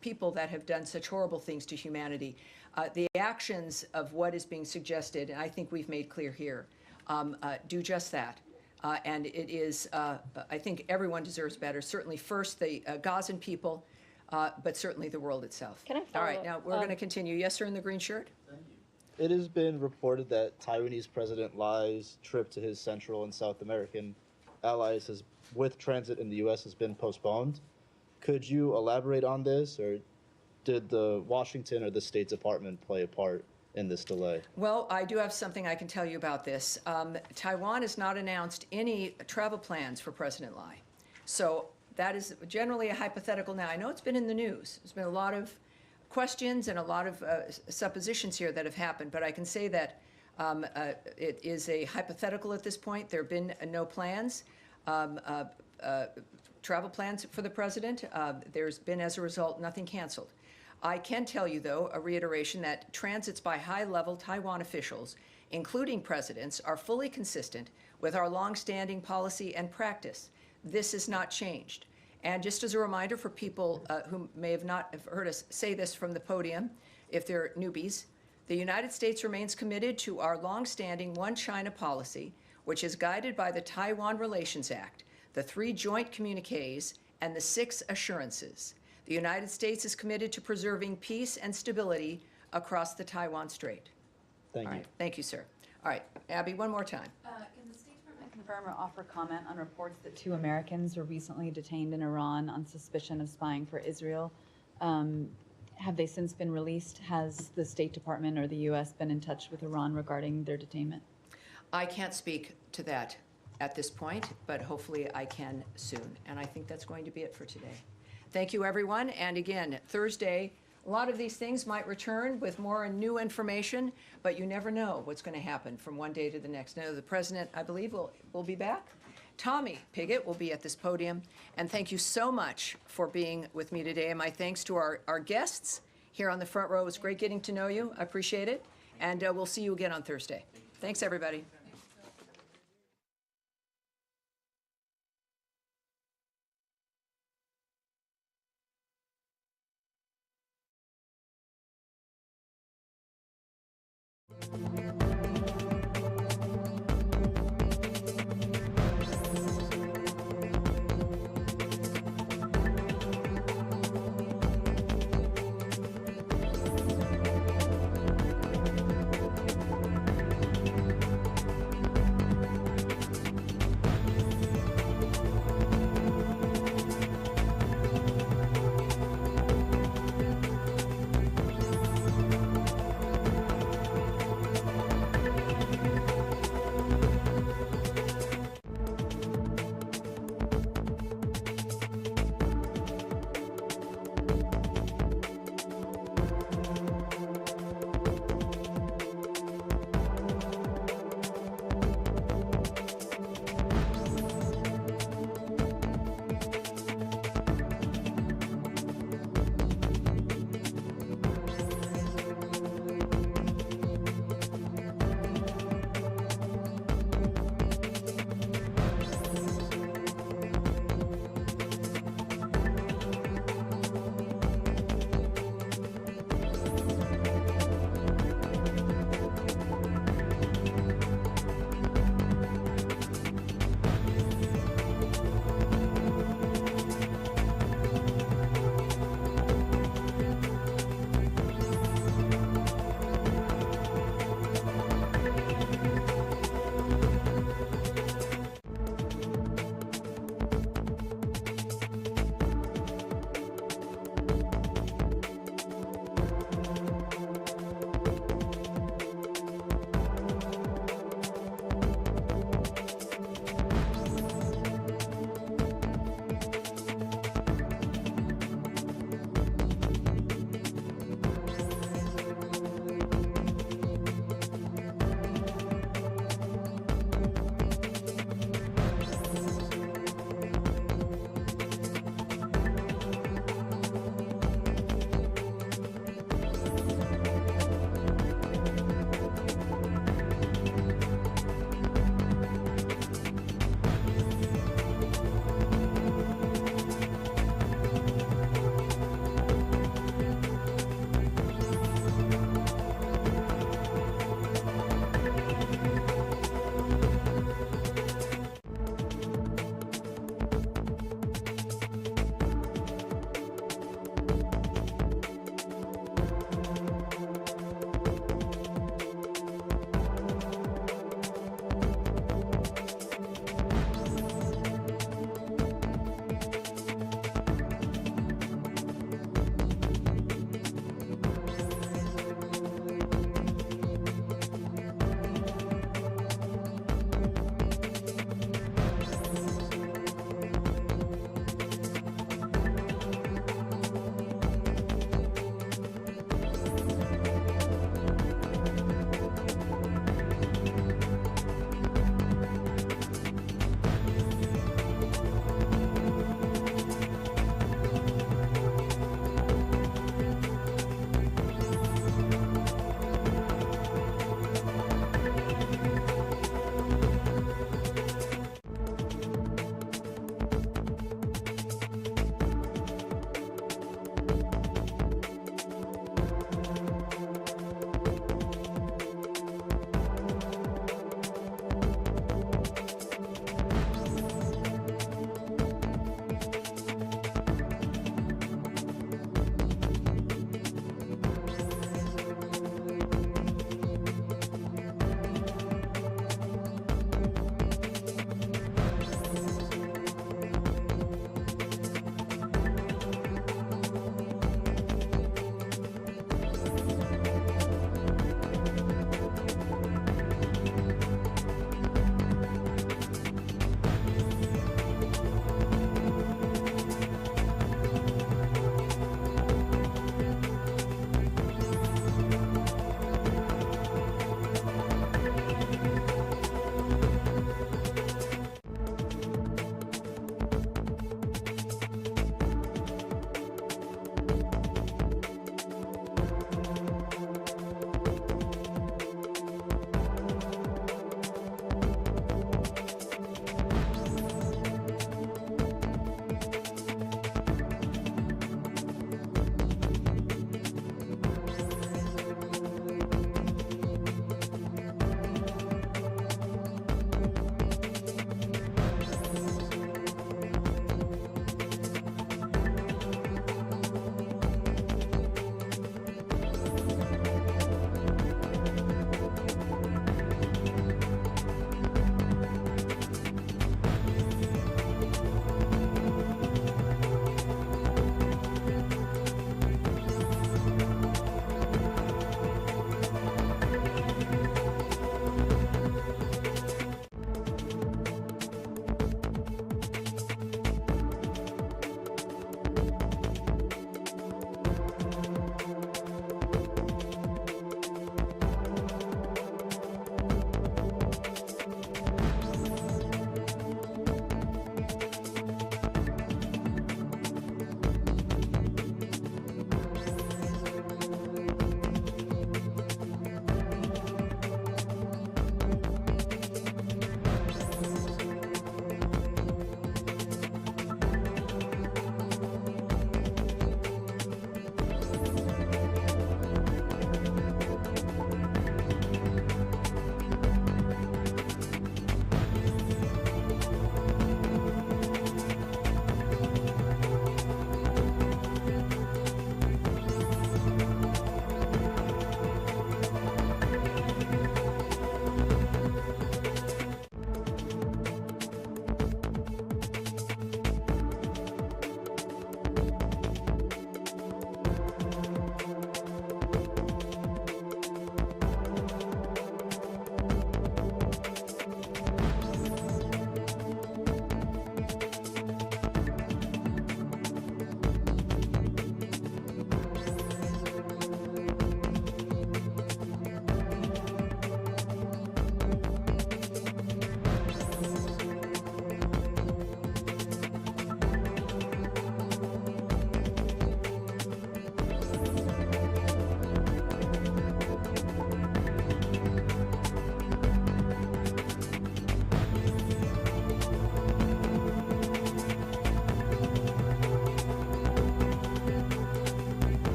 [SPEAKER 1] people that have done such horrible things to humanity. The actions of what is being suggested, and I think we've made clear here, do just that. And it is, I think everyone deserves better. Certainly first the Gazan people, but certainly the world itself.
[SPEAKER 16] Can I follow
[SPEAKER 1] All right, now we're going to continue. Yes, sir, in the green shirt.
[SPEAKER 17] It has been reported that Taiwanese President Lai's trip to his Central and South American allies with transit in the U.S. has been postponed. Could you elaborate on this, or did the Washington or the State Department play a part in this delay?
[SPEAKER 1] Well, I do have something I can tell you about this. Taiwan has not announced any travel plans for President Lai. So that is generally a hypothetical now. I know it's been in the news. There's been a lot of questions and a lot of suppositions here that have happened, but I can say that it is a hypothetical at this point. There have been no plans, travel plans for the president. There's been, as a result, nothing canceled. I can tell you, though, a reiteration that transits by high-level Taiwan officials, including presidents, are fully consistent with our longstanding policy and practice. This has not changed. And just as a reminder for people who may have not heard us say this from the podium, if they're newbies, The United States remains committed to our longstanding One China policy, which is guided by the Taiwan Relations Act, the 3 joint communiques, and the 6 assurances. The United States is committed to preserving peace and stability across the Taiwan Strait.
[SPEAKER 3] Thank
[SPEAKER 1] All
[SPEAKER 3] you.
[SPEAKER 1] right. Thank you, sir. All right, Abby, one more time.
[SPEAKER 12] Can the State Department confirm or offer comment on reports that 2 Americans were recently detained in Iran on suspicion of spying for Israel? Have they since been released? Has the State Department or the U.S. been in touch with Iran regarding their detainment?
[SPEAKER 1] I can't speak to that at this point, but hopefully I can soon. And I think that's going to be it for today. Thank you, everyone. And again, Thursday, a lot of these things might return with more and new information, but you never know what's going to happen from one day to the next. Now, the president, I believe, will be back. Tommy Pigott will be at this podium. And thank you so much for being with me today. And my thanks to our guests here on the front row. It was great getting to know you. I appreciate it. And we'll see you again on Thursday. Thanks, everybody.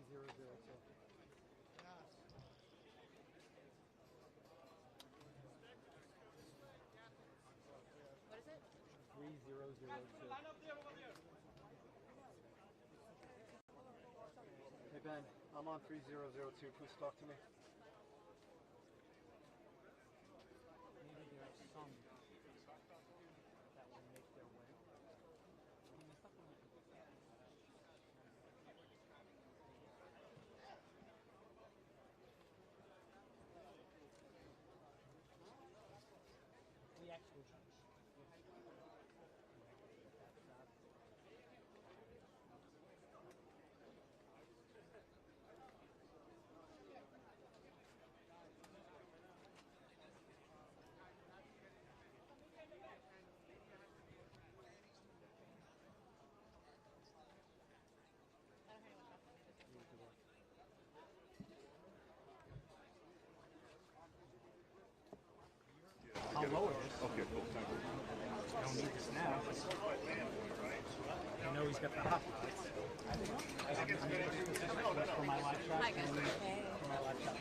[SPEAKER 16] What is it?
[SPEAKER 18] 3002. Hey Ben, I'm on 3002. Please talk to me. Maybe there are some that will make their way. The actual church. I'll lower this.
[SPEAKER 9] Okay, cool. Thank you.
[SPEAKER 18] I don't need this now. I know he's got the hot lights. For my live shot.
[SPEAKER 16] Hi, guys.
[SPEAKER 18] For my live shot.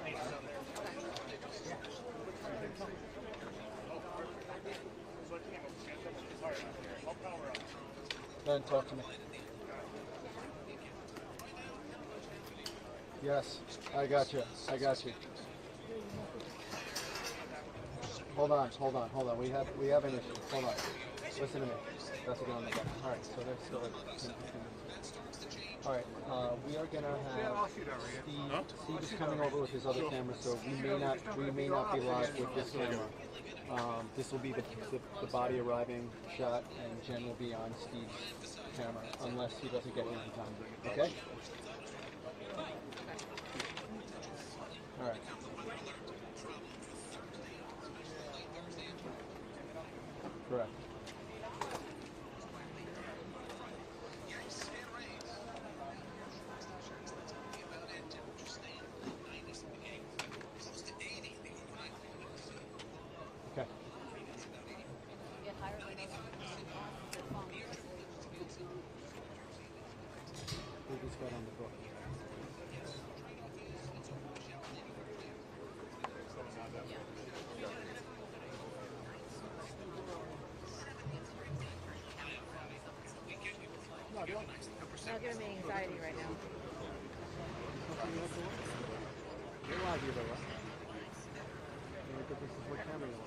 [SPEAKER 18] Ben, talk to me. Yes, I got you. I got you. Hold on. We have an issue. Hold on. Listen to me. That's a good on the back. All right, so there's still all right, we are gonna have Steve is coming over with his other camera, so we may not be live with this camera. This will be the body arriving shot, and Jen will be on Steve's camera unless he doesn't get here in time. Okay? All right. Correct. Okay.
[SPEAKER 16] Get higher than
[SPEAKER 18] We just got on the book.
[SPEAKER 16] Not giving me anxiety right now.
[SPEAKER 18] You're live here, though, right? This is what camera you're on.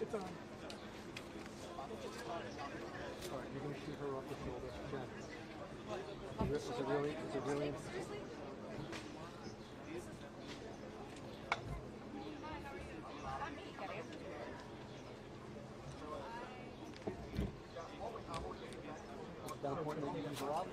[SPEAKER 18] It's on. Alright, you're going to shoot her off the shoulder. Again. Is it really? That important that you can drop?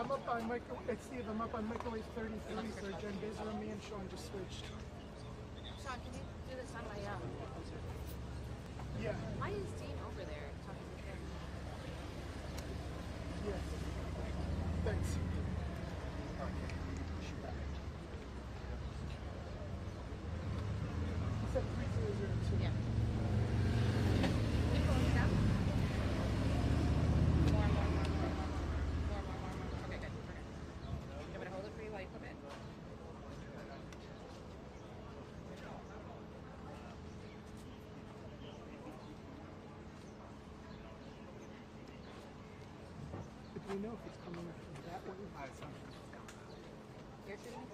[SPEAKER 19] I'm up on it's Steve. I'm up on microwave 33, so Jen Basil and me and Sean just switched.
[SPEAKER 20] Sean, can you do this on my own?
[SPEAKER 19] Yeah.
[SPEAKER 20] Why is Dean over there talking to him?
[SPEAKER 19] Yes. Thanks. He said 3002.
[SPEAKER 20] Yeah.
[SPEAKER 19] Do we know if it's coming from that way?
[SPEAKER 20] You're shooting?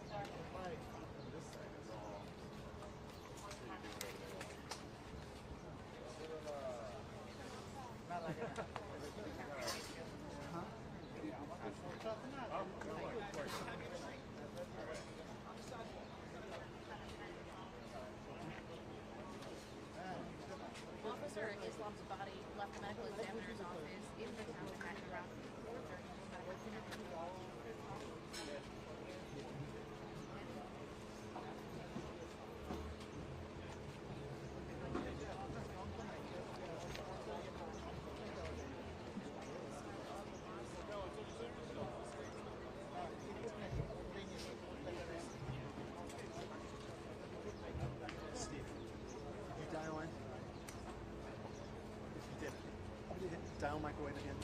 [SPEAKER 20] Officer Islam's body left the medical examiner's office in the town of Manhattan around 4:30.
[SPEAKER 18] Dial microwave again.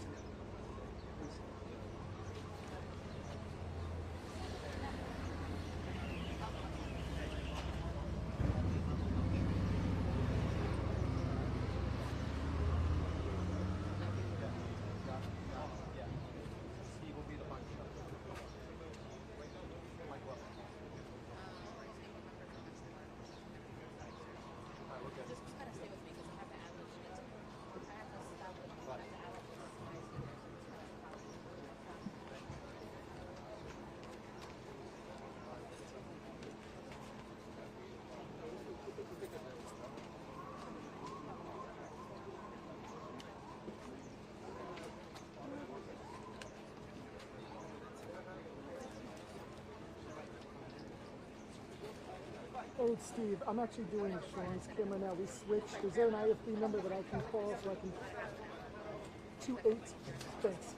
[SPEAKER 19] Oh, it's Steve. I'm actually doing Sean's camera now. We switched. Is there an IFB number that I can call so I can... 28. Thanks.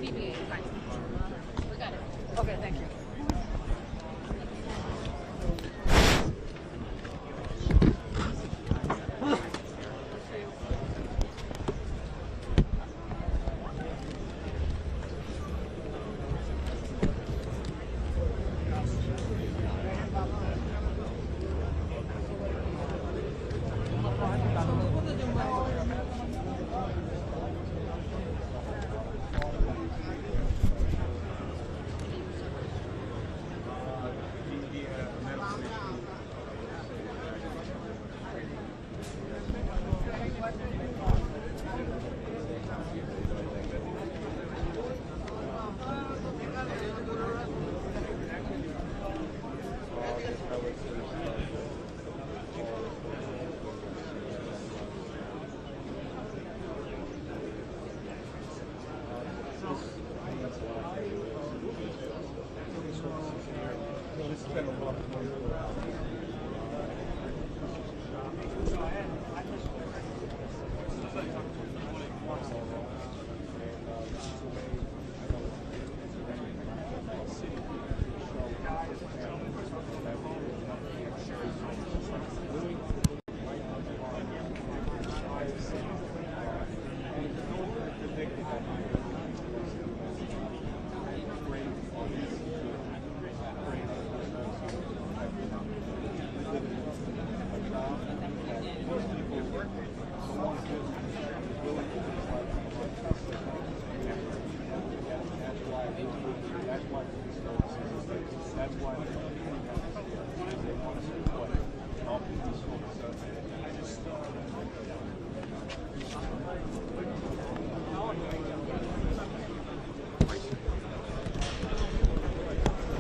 [SPEAKER 20] EPA. Fine. We got it.
[SPEAKER 12] Okay, thank you.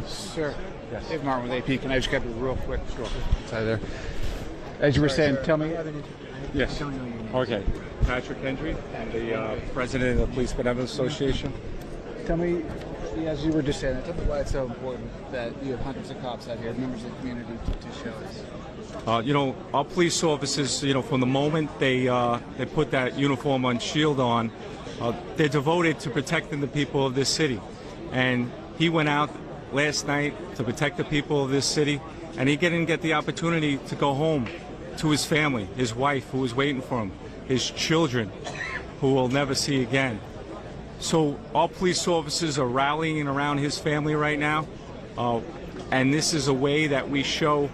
[SPEAKER 21] Sir, Dave Martin with AP. Can I just get it real quick? Sure. Hi there. As you were saying, tell me. Yes. Okay. Patrick Hendry, I'm the president of the Police Benevolent Association. Tell me, as you were just saying, tell me why it's so important that you have hundreds of cops out here, members of the community, to show us.
[SPEAKER 22] You know, our police officers, you know, from the moment they put that uniform and shield on, they're devoted to protecting the people of this city. And he went out last night to protect the people of this city, and he didn't get the opportunity to go home to his family, his wife who was waiting for him, his children who we'll never see again. So all police officers are rallying around his family right now, and this is a way that we show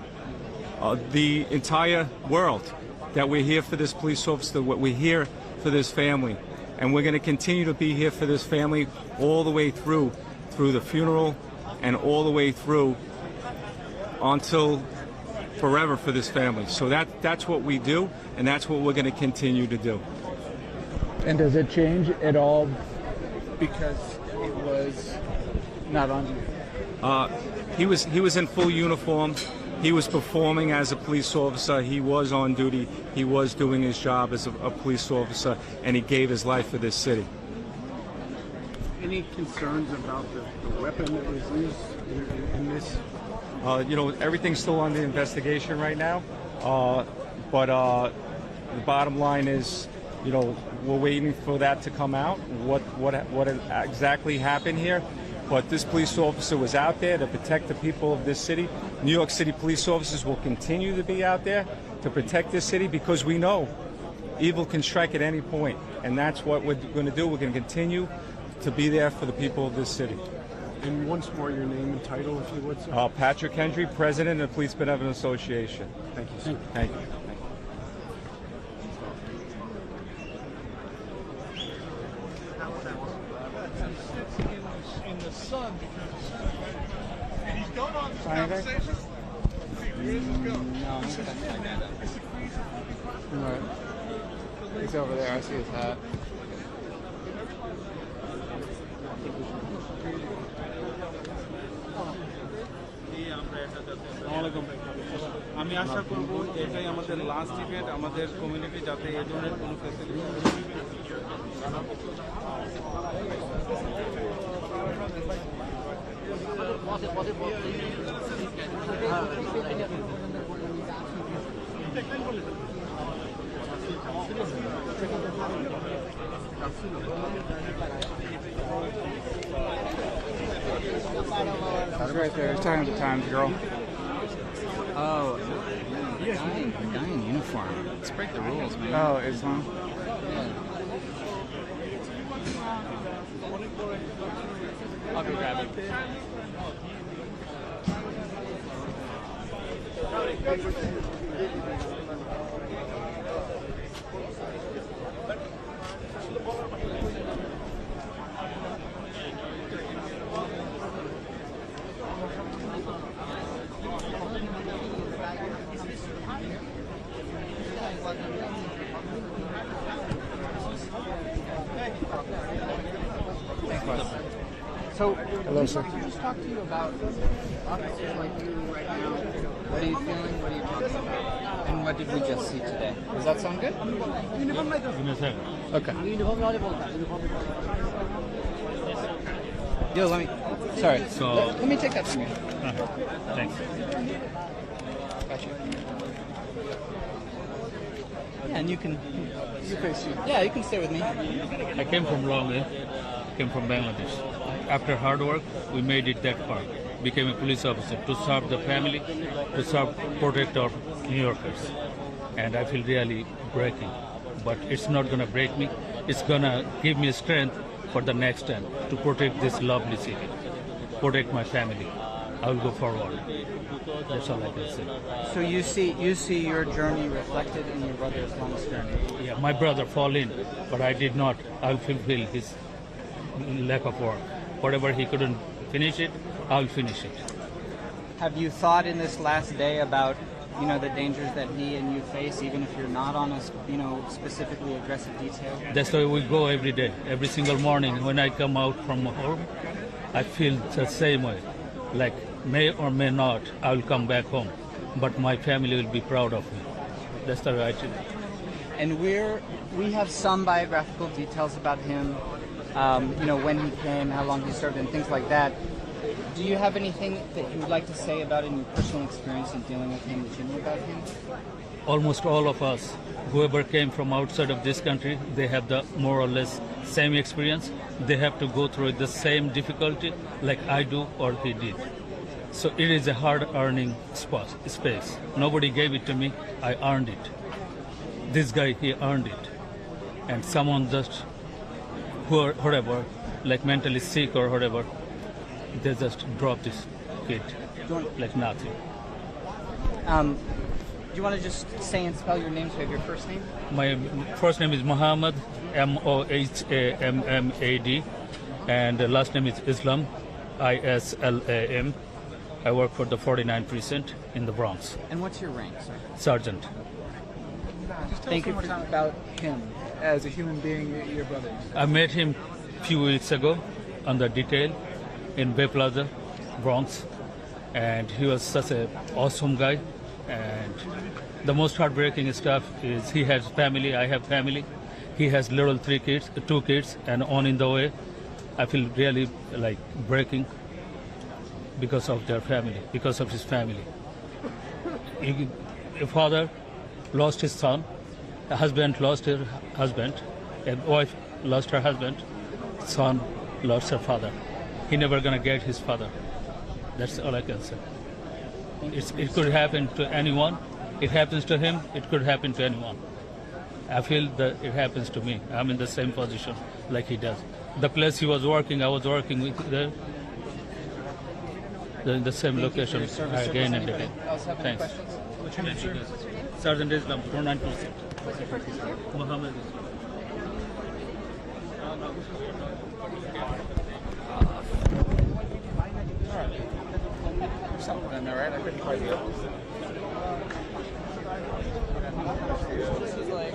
[SPEAKER 22] the entire world that we're here for this police officer, what we're here for this family, and we're going to continue to be here for this family all the way through the funeral and all the way through until forever for this family. So that's what we do, and that's what we're going to continue to do.
[SPEAKER 21] And does it change at all because it was not on you?
[SPEAKER 22] He was in full uniform. He was performing as a police officer. He was on duty. He was doing his job as a police officer, and he gave his life for this city.
[SPEAKER 21] Any concerns about the weapon that was used in this?
[SPEAKER 22] You know, everything's still under investigation right now, but the bottom line is, you know, we're waiting for that to come out, what exactly happened here. But this police officer was out there to protect the people of this city. New York City police officers will continue to be out there to protect this city because we know evil can strike at any point, and that's what we're going to do. We're going to continue to be there for the people of this city.
[SPEAKER 21] And once more, your name and title, if you would, sir.
[SPEAKER 22] Patrick Hendry, President of the Police Benevolent Association.
[SPEAKER 21] Thank you, sir.
[SPEAKER 22] Thank you.
[SPEAKER 23] In the sun because and he's going on this conversation.
[SPEAKER 21] No, right. He's over there. I see his hat.
[SPEAKER 23] আমি আশা করব এটাই আমাদের last event আমাদের community যাতে এই ধরনের কোনো facility
[SPEAKER 21] That's right there. He's talking to the Times girl.
[SPEAKER 2] Oh, a guy in uniform. Let's break the rules, man.
[SPEAKER 21] Oh, Islam.
[SPEAKER 2] I'll go grab it.
[SPEAKER 5] So,
[SPEAKER 2] hello, sir.
[SPEAKER 5] Can I just talk to you about officers like you right now? What are you feeling? What are you talking about? And what did we just see today? Does that sound good?
[SPEAKER 21] Give me a second.
[SPEAKER 5] Okay. Yo, let me. Sorry.
[SPEAKER 21] So,
[SPEAKER 5] let me take that from you.
[SPEAKER 21] Thanks.
[SPEAKER 5] Gotcha.
[SPEAKER 13] Yeah, and you can.
[SPEAKER 5] Yeah, you can stay with me.
[SPEAKER 22] I came from long way, came from Bangladesh. After hard work, we made it that far. Became a police officer to serve the family, to serve, protect our New Yorkers. And I feel really breaking. But it's not gonna break me. It's gonna give me strength for the next time to protect this lovely city, protect my family. I will go forward. That's all I can say.
[SPEAKER 5] So you see your journey reflected in your brother Islam's journey.
[SPEAKER 22] Yeah, my brother fall in, but I did not. I'll fulfill his lack of work. Whatever he couldn't finish it, I'll finish it.
[SPEAKER 5] Have you thought in this last day about, the dangers that he and you face, even if you're not on a, specifically aggressive detail?
[SPEAKER 22] That's why we go every day, every single morning. When I come out from home, I feel the same way. Like, may or may not, I will come back home. But my family will be proud of me. That's the right thing.
[SPEAKER 5] And we have some biographical details about him, when he came, how long he served, and things like that. Do you have anything that you would like to say about in your personal experience in dealing with him that you know about him?
[SPEAKER 22] Almost all of us, whoever came from outside of this country, they have the more or less same experience. They have to go through the same difficulty like I do or he did. So it is a hard earning space. Nobody gave it to me, I earned it. This guy, he earned it. And someone just, whatever, like mentally sick or whatever, they just drop this kid like nothing.
[SPEAKER 5] Do you want to just say and spell your name so I have your first name?
[SPEAKER 22] My first name is Muhammad, Mohammad, and the last name is Islam, Islam. I work for the 49th Precinct in the Bronx.
[SPEAKER 5] And what's your rank, sir?
[SPEAKER 22] Sergeant.
[SPEAKER 5] Thank you
[SPEAKER 18] for about him as a human being, your brother.
[SPEAKER 22] I met him a few weeks ago on the detail in Bay Plaza, Bronx, and he was such an awesome guy. And the most heartbreaking stuff is he has family, I have family. He has little two kids, and on in the way. I feel really like breaking because of their family, because of his family. A father lost his son, a husband lost her husband, a wife lost her husband, son lost her father. He never gonna get his father. That's all I can say. It could happen to anyone. It happens to him. It could happen to anyone. I feel that it happens to me. I'm in the same position like he does. The place he was working, I was working with there. They're in the same location again and again. Thanks. Sergeant Islam, 49%.
[SPEAKER 20] What's your first name, sir?
[SPEAKER 22] Muhammad.
[SPEAKER 5] Something in there, right? I couldn't quite hear. This is like...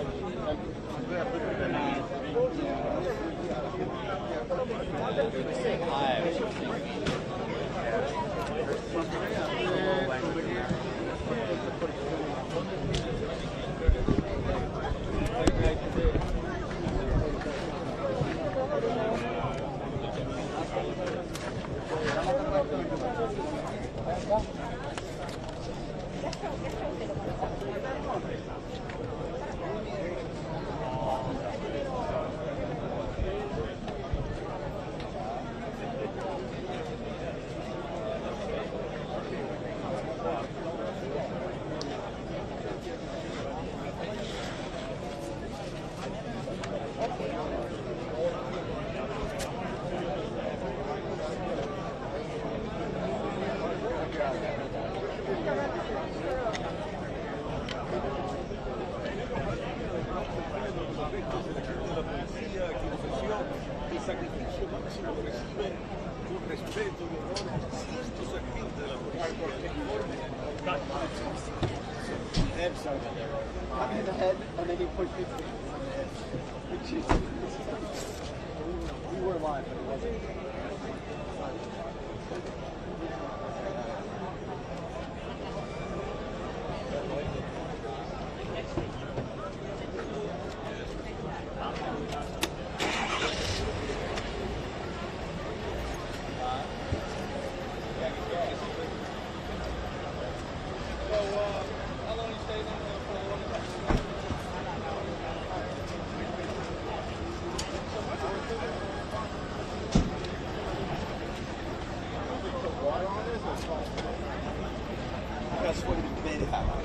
[SPEAKER 18] I'm in the head, and then he pushed it. We were live, but it wasn't.
[SPEAKER 4] That's what we made it happen.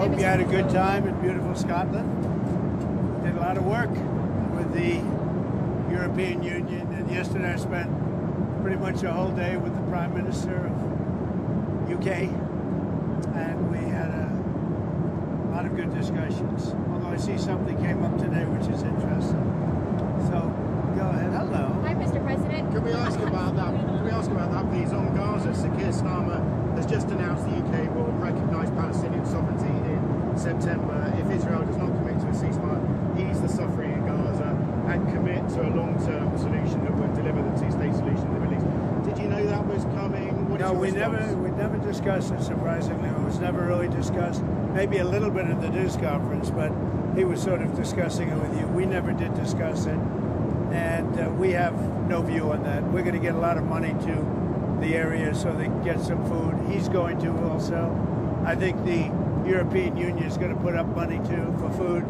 [SPEAKER 6] Hope you had a good time in beautiful Scotland. Did a lot of work with the European Union, and yesterday I spent pretty much a whole day with the Prime Minister of UK, and we had a lot of good discussions. Although I see something came up today which is interesting. So go ahead. Hello.
[SPEAKER 7] Hi, Mr. President.
[SPEAKER 8] Could we ask about that? Could we ask about that, please? On Gaza, Sir Keir Starmer has just announced the UK will recognise Palestinian sovereignty in September if Israel does not commit to a ceasefire, ease the suffering in Gaza, and commit to a long-term solution that would deliver the two-state solution in the Middle East. Did you know that was coming?
[SPEAKER 6] No, we never discussed it. Surprisingly, it was never really discussed. Maybe a little bit at the news conference, but he was sort of discussing it with you. We never did discuss it, and we have no view on that. We're going to get a lot of money to the area so they can get some food. He's going to also. I think the European Union is going to put up money too for food,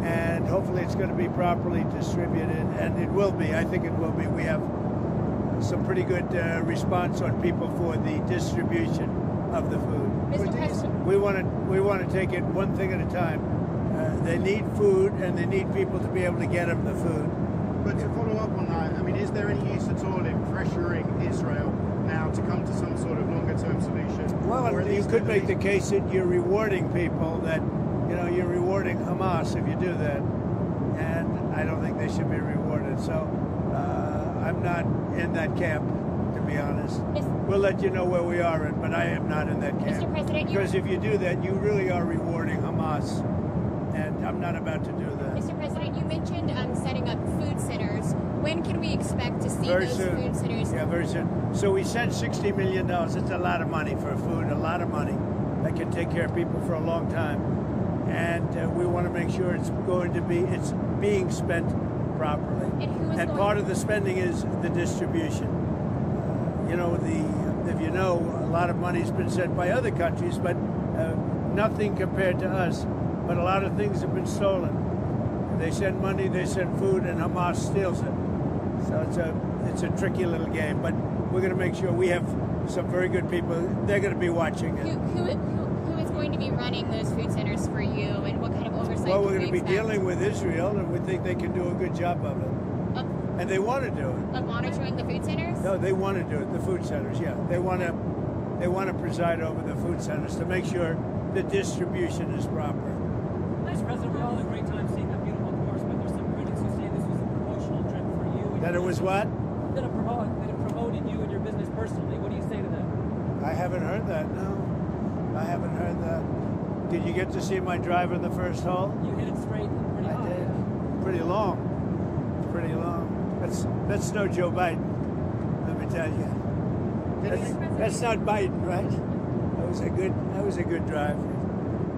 [SPEAKER 6] and hopefully it's going to be properly distributed, and it will be. I think it will be. We have some pretty good response on people for the distribution of the food.
[SPEAKER 7] Mr. President.
[SPEAKER 6] We want to take it one thing at a time. They need food, and they need people to be able to get them the food.
[SPEAKER 8] But to follow up on that, I mean, is there any use at all in pressuring Israel now to come to some sort of longer-term solution?
[SPEAKER 6] Well, you could make the case that you're rewarding people, that you're rewarding Hamas if you do that, and I don't think they should be rewarded. So I'm not in that camp, to be honest. We'll let you know where we are in, but I am not in that camp.
[SPEAKER 7] Mr. President,
[SPEAKER 6] because if you do that, you really are rewarding Hamas, and I'm not about to do that.
[SPEAKER 7] Mr. President, you mentioned setting up food centers. When can we expect to see
[SPEAKER 6] Very
[SPEAKER 7] those
[SPEAKER 6] soon.
[SPEAKER 7] food centers?
[SPEAKER 6] Yeah, very soon. So we sent $60 million. It's a lot of money for food, a lot of money that can take care of people for a long time. And we want to make sure it's being spent properly. And part of the spending is the distribution. If you know, a lot of money's been sent by other countries, but nothing compared to us. But a lot of things have been stolen. They send money, they send food, and Hamas steals it. So it's a tricky little game. But we're going to make sure we have some very good people. They're going to be watching it.
[SPEAKER 7] Who is going to be running those food centers for you, and what kind of oversight?
[SPEAKER 6] Well, we're
[SPEAKER 7] can
[SPEAKER 6] going to
[SPEAKER 7] we
[SPEAKER 6] be
[SPEAKER 7] expect?
[SPEAKER 6] dealing with Israel, and we think they can do a good job of it. And they want to do it.
[SPEAKER 7] Of monitoring the food centers?
[SPEAKER 6] No, they want to do it. The food centers, yeah. They want to preside over the food centers to make sure the distribution is proper.
[SPEAKER 24] Vice President, we all had a great time seeing that beautiful course, but there's some critics who say this was a promotional trip for you.
[SPEAKER 6] That it was what?
[SPEAKER 24] That it promoted you and your business personally. What do you say to that?
[SPEAKER 6] I haven't heard that, no. I haven't heard that. Did you get to see my drive in the first hole?
[SPEAKER 24] You hit it straight and pretty high.
[SPEAKER 6] I did. Pretty long. Pretty long. That's no Joe Biden, let me tell you. That's not Biden, right? That was a good drive.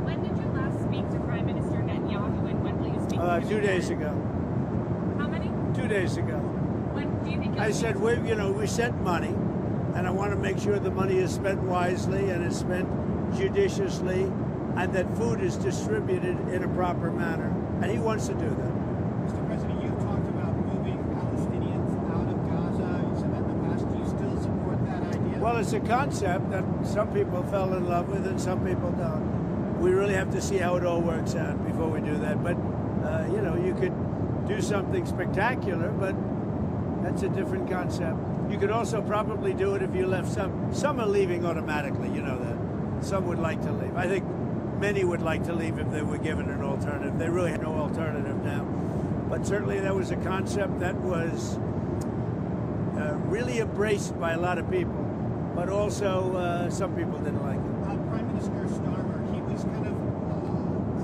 [SPEAKER 7] When did you last speak to Prime Minister Netanyahu, and when will you speak to him?
[SPEAKER 6] 2 days ago.
[SPEAKER 7] How many?
[SPEAKER 6] 2 days ago.
[SPEAKER 7] When do you think
[SPEAKER 6] I said, we sent money, and I want to make sure the money is spent wisely and is spent judiciously, and that food is distributed in a proper manner. And he wants to do that.
[SPEAKER 8] Mr. President, you've talked about moving Palestinians out of Gaza. You said that in the past. Do you still support that idea?
[SPEAKER 6] Well, it's a concept that some people fell in love with and some people don't. We really have to see how it all works out before we do that. But, you could do something spectacular, but that's a different concept. You could also probably do it if you left some. Some are leaving automatically, you know that. Some would like to leave. I think many would like to leave if they were given an alternative. They really have no alternative now. But certainly that was a concept that was really embraced by a lot of people, but also some people didn't like it.
[SPEAKER 8] Prime Minister Starmer, he was kind of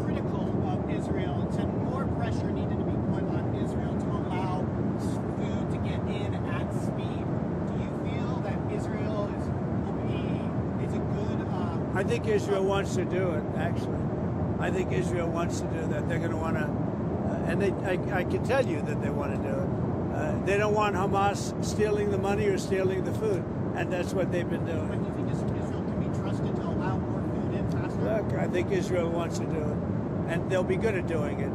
[SPEAKER 8] critical of Israel and said more pressure needed to be put on Israel to allow food to get in at speed. Do you feel that Israel is a good...
[SPEAKER 6] I think Israel wants to do it, actually. I think Israel wants to do that. They're going to want to, and I can tell you that they want to do it. They don't want Hamas stealing the money or stealing the food, and that's what they've been doing.
[SPEAKER 8] But do you think Israel can be trusted to allow more food in faster?
[SPEAKER 6] Look, I think Israel wants to do it, and they'll be good at doing it.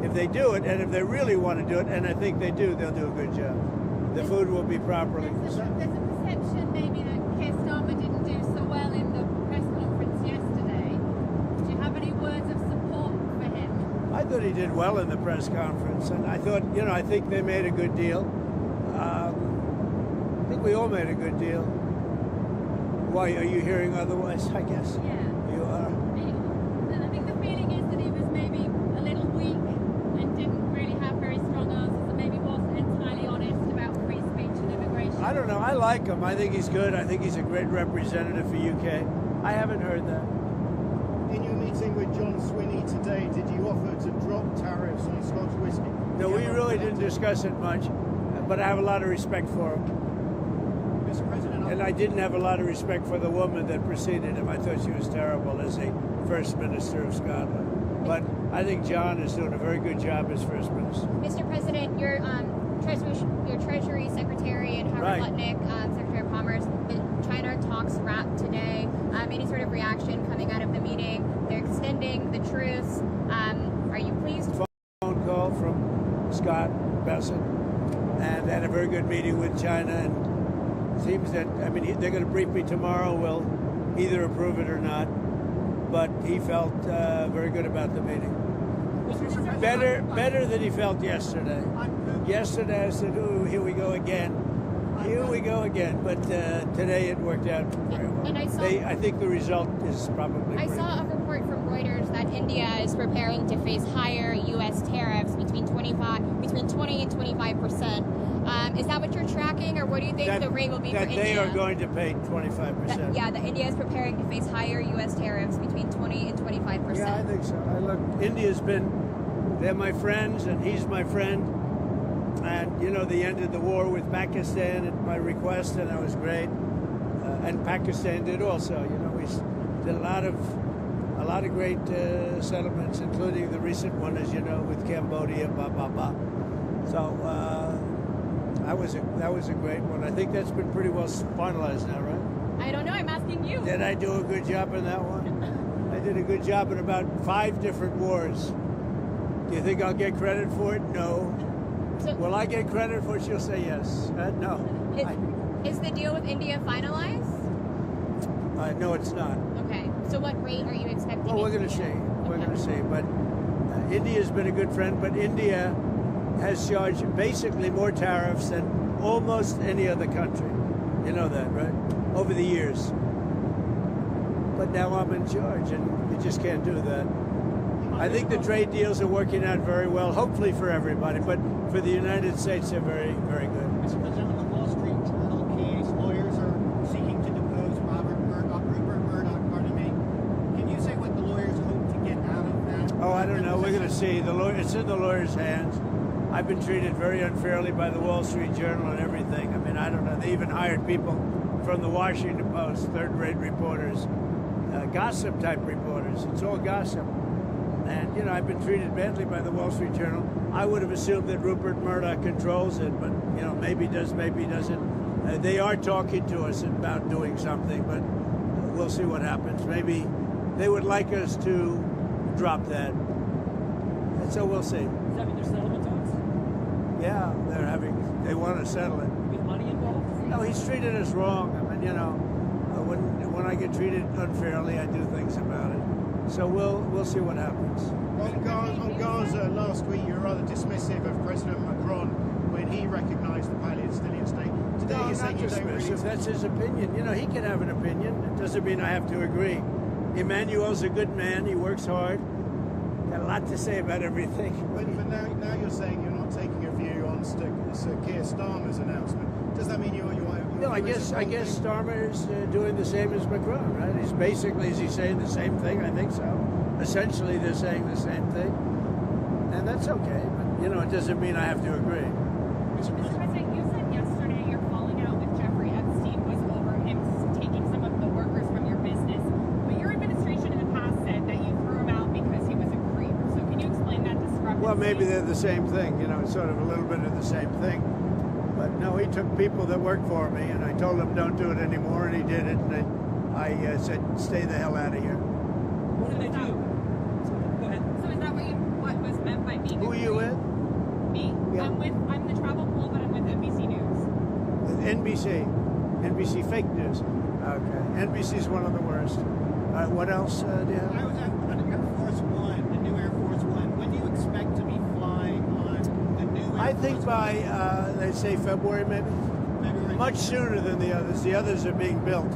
[SPEAKER 6] If they do it, and if they really want to do it, and I think they do, they'll do a good job. The food will be properly.
[SPEAKER 7] There's a perception maybe that Keir Starmer didn't do so well in the press conference yesterday. Do
[SPEAKER 6] I thought he did well in the press conference, and I thought, I think they made a good deal. I think we all made a good deal. Why, are you hearing otherwise, I guess?
[SPEAKER 7] Yeah.
[SPEAKER 6] You are.
[SPEAKER 7] And I think the feeling is that he was maybe a little weak and didn't really have very strong answers and maybe wasn't entirely honest about free speech and immigration.
[SPEAKER 6] I don't know. I like him. I think he's good. I think he's a great representative for UK. I haven't heard that.
[SPEAKER 8] In your meeting with John Swinney today, did you offer to drop tariffs on Scotch whiskey?
[SPEAKER 6] No, we really didn't discuss it much, but I have a lot of respect for him.
[SPEAKER 8] Mr. President,
[SPEAKER 6] And I didn't have a lot of respect for the woman that preceded him. I thought she was terrible as the First Minister of Scotland. But I think John is doing a very good job as First Minister.
[SPEAKER 10] Mr. President, your Treasury Secretary and Howard Lutnick, Secretary of Commerce, the China talks wrapped today. Any sort of reaction coming out of the meeting? They're extending the truce. Are you pleased?
[SPEAKER 6] Phone call from Scott Bessent, and had a very good meeting with China. And it seems that, they're going to brief me tomorrow. We'll either approve it or not. But he felt very good about the meeting. Better than he felt yesterday. Yesterday I said, "Ooh, here we go again. Here we go again." But today it worked out very well.
[SPEAKER 10] And
[SPEAKER 6] I think the result is probably.
[SPEAKER 10] I saw a report from Reuters that India is preparing to face higher U.S. tariffs between 20 and 25%. Is that what you're tracking, or what do you think the rate will be for India?
[SPEAKER 6] That they are going to pay 25%.
[SPEAKER 10] Yeah, that India is preparing to face higher U.S. tariffs between 20 and 25%.
[SPEAKER 6] Yeah, I think so. India's they're my friends, and he's my friend. And, they ended the war with Pakistan at my request, and that was great. And Pakistan did also. We did a lot of great settlements, including the recent one, as you know, with Cambodia, So that was a great one. I think that's been pretty well finalized now, right?
[SPEAKER 10] I don't know. I'm asking you.
[SPEAKER 6] Did I do a good job in that one? I did a good job in about 5 different wars. Do you think I'll get credit for it? No. Will I get credit for it? She'll say yes. No.
[SPEAKER 10] Is the deal with India finalized?
[SPEAKER 6] No, it's not.
[SPEAKER 10] Okay. So what rate are you expecting?
[SPEAKER 6] Well, we're going to see. We're going to see. But India's been a good friend, but India has charged basically more tariffs than almost any other country. You know that, right? Over the years. But now I'm in charge, and you just can't do that. I think the trade deals are working out very well, hopefully for everybody, but for the United States, they're very, very good.
[SPEAKER 11] Mr. President, in the Wall Street Journal case, lawyers are seeking to depose Rupert Murdoch, pardon me. Can you say what the lawyers hope to get out of that?
[SPEAKER 6] Oh, I don't know. We're going to see. It's in the lawyers' hands. I've been treated very unfairly by the Wall Street Journal and everything. I don't know. They even hired people from the Washington Post, third-rate reporters, gossip-type reporters. It's all gossip. And, I've been treated badly by the Wall Street Journal. I would have assumed that Rupert Murdoch controls it, but, maybe does, maybe doesn't. They are talking to us about doing something, but we'll see what happens. Maybe they would like us to drop that. And so we'll see.
[SPEAKER 24] Does that mean there's settlement talks?
[SPEAKER 6] Yeah, they want to settle it.
[SPEAKER 24] With money involved?
[SPEAKER 6] No, he's treated us wrong. When I get treated unfairly, I do things about it. So we'll see what happens.
[SPEAKER 8] On Gaza, last week you were rather dismissive of President Macron when he recognised the Palestinian state. Today
[SPEAKER 6] No,
[SPEAKER 8] you're saying
[SPEAKER 6] not
[SPEAKER 8] you don't really...
[SPEAKER 6] dismissive. That's his opinion. He can have an opinion. It doesn't mean I have to agree. Emmanuel's a good man. He works hard. Got a lot to say about everything.
[SPEAKER 8] But now you're saying you're not taking a view on Sir Keir Starmer's announcement. Does that mean you're
[SPEAKER 6] No, I guess Starmer is doing the same as Macron, right? He's basically, is he saying the same thing? I think so. Essentially, they're saying the same thing, and that's okay. But it doesn't mean I have to agree.
[SPEAKER 7] Mr. President, you said yesterday your falling out with Jeffrey Epstein was over him taking some of the workers from your business. But your administration in the past said that you threw him out because he was a creep. So can you explain that discrepancy?
[SPEAKER 6] Well, maybe they're the same thing. It's sort of a little bit of the same thing. But no, he took people that worked for me, and I told him don't do it anymore, and he did it. And I said, stay the hell out of here.
[SPEAKER 24] What did they do? Go ahead.
[SPEAKER 7] So is that what was meant by being?
[SPEAKER 6] Who are you with?
[SPEAKER 7] Me.
[SPEAKER 6] Yeah.
[SPEAKER 7] I'm the travel pool, but I'm with NBC News.
[SPEAKER 6] With NBC fake news. Okay, NBC's one of the worst. What else do you have?
[SPEAKER 11] I was at Air Force One, the new Air Force One. When do you
[SPEAKER 6] think by, they say February maybe? Much sooner than the others. The others are being built.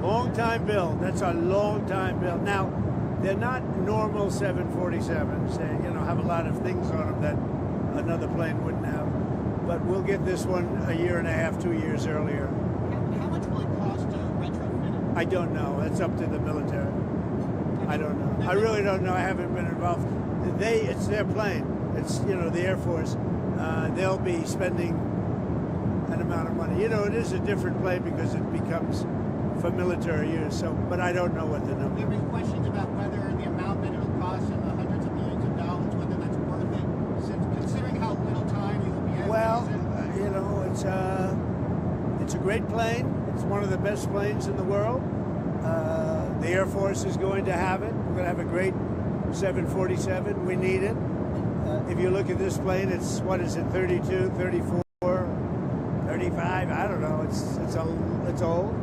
[SPEAKER 6] Long time build. That's a long time build. Now, they're not normal 747s. They, have a lot of things on them that another plane wouldn't have. But we'll get this one a year and a half, 2 years earlier.
[SPEAKER 11] How much will it cost to retrofit it?
[SPEAKER 6] I don't know. That's up to the military. I don't know. I really don't know. I haven't been involved. It's their plane. It's, the Air Force. They'll be spending an amount of money. It is a different plane because it becomes for military use. So, but I don't know what the number.
[SPEAKER 11] There have been questions about whether the amount that it'll cost in the hundreds of millions of dollars, whether that's worth it, since considering how little time you will be able
[SPEAKER 6] to use it. It's a great plane. It's one of the best planes in the world. The Air Force is going to have it. We're going to have a great 747. We need it. If you look at this plane, it's, 32, 34, 35? I don't know. It's old.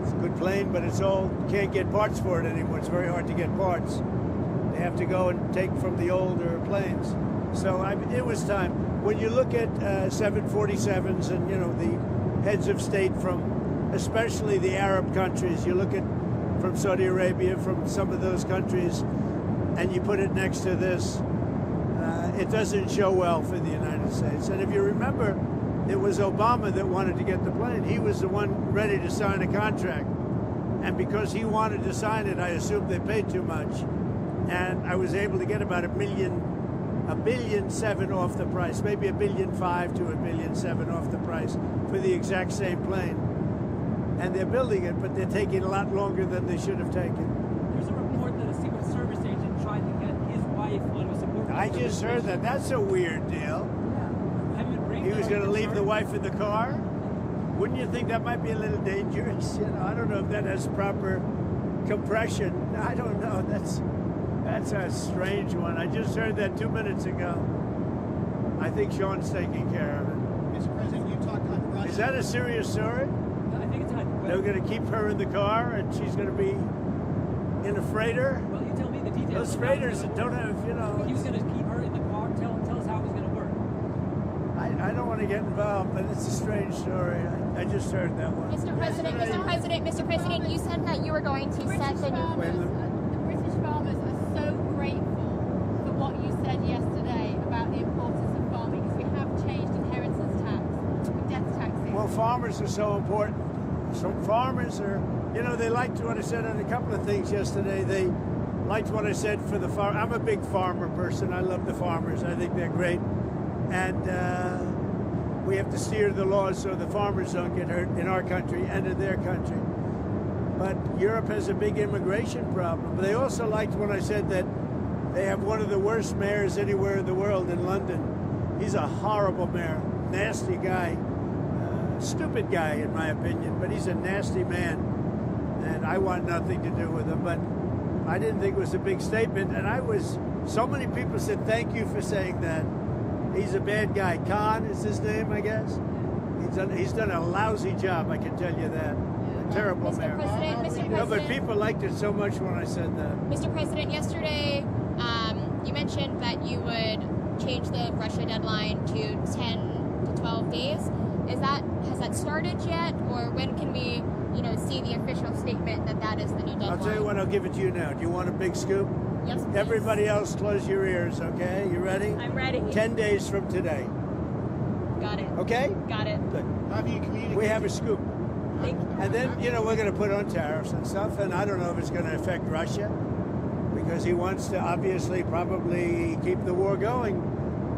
[SPEAKER 6] It's a good plane, but it's old. Can't get parts for it anymore. It's very hard to get parts. They have to go and take from the older planes. So it was time. When you look at 747s and, the heads of state from especially the Arab countries, you look at from Saudi Arabia, from some of those countries, and you put it next to this, it doesn't show well for the United States. And if you remember, it was Obama that wanted to get the plane. He was the one ready to sign a contract. And because he wanted to sign it, I assumed they paid too much. And I was able to get about $1.7 billion off the price, maybe $1.5 billion to $1.7 billion off the price for the exact same plane. And they're building it, but they're taking a lot longer than they should have taken.
[SPEAKER 24] There's a report that a Secret Service agent tried to get his wife on a support.
[SPEAKER 6] I just heard that. That's a weird deal. He was going to leave the wife in the car. Wouldn't you think that might be a little dangerous? I don't know if that has proper compression. I don't know. That's a strange one. I just heard that 2 minutes ago. I think Sean's taking care of it.
[SPEAKER 11] Mr. President, you talked on Russia.
[SPEAKER 6] Is that a serious story?
[SPEAKER 24] I think it's not.
[SPEAKER 6] They're going to keep her in the car, and she's going to be in a freighter.
[SPEAKER 24] Well, you tell me the details.
[SPEAKER 6] Those freighters that don't have,
[SPEAKER 24] He was going to keep her in the car. Tell us how it was going to work.
[SPEAKER 6] I don't want to get involved, but it's a strange story. I just heard that one.
[SPEAKER 10] Mr. President, you said that you were going to set the new.
[SPEAKER 20] The British farmers are so grateful for what you said yesterday about the importance of farming, because we have changed inheritance tax, death taxing.
[SPEAKER 6] Well, farmers are so important. So farmers are, they liked what I said on a couple of things yesterday. They liked what I said for the farm. I'm a big farmer person. I love the farmers. I think they're great. And we have to steer the laws so the farmers don't get hurt in our country and in their country. But Europe has a big immigration problem. But they also liked when I said that they have one of the worst mayors anywhere in the world in London. He's a horrible mayor, nasty guy, stupid guy in my opinion, but he's a nasty man. And I want nothing to do with him. But I didn't think it was a big statement. And so many people said, thank you for saying that. He's a bad guy. Khan is his name, I guess. He's done a lousy job, I can tell you that. A terrible mayor.
[SPEAKER 10] Mr. President.
[SPEAKER 6] No, but people liked it so much when I said that.
[SPEAKER 10] Mr. President, yesterday you mentioned that you would change the Russia deadline to 10 to 12 days. Has that started yet, or when can we, see the official statement that is the new deadline?
[SPEAKER 6] I'll tell you what. I'll give it to you now. Do you want a big scoop?
[SPEAKER 10] Yes, please.
[SPEAKER 6] Everybody else, close your ears, okay? You ready?
[SPEAKER 10] I'm ready.
[SPEAKER 6] 10 days from today.
[SPEAKER 10] Got it.
[SPEAKER 6] Okay?
[SPEAKER 10] Got it.
[SPEAKER 6] Good.
[SPEAKER 11] Have you communicated?
[SPEAKER 6] We have a scoop.
[SPEAKER 10] Thank you.
[SPEAKER 6] And then, we're going to put on tariffs and stuff, and I don't know if it's going to affect Russia, because he wants to obviously probably keep the war going.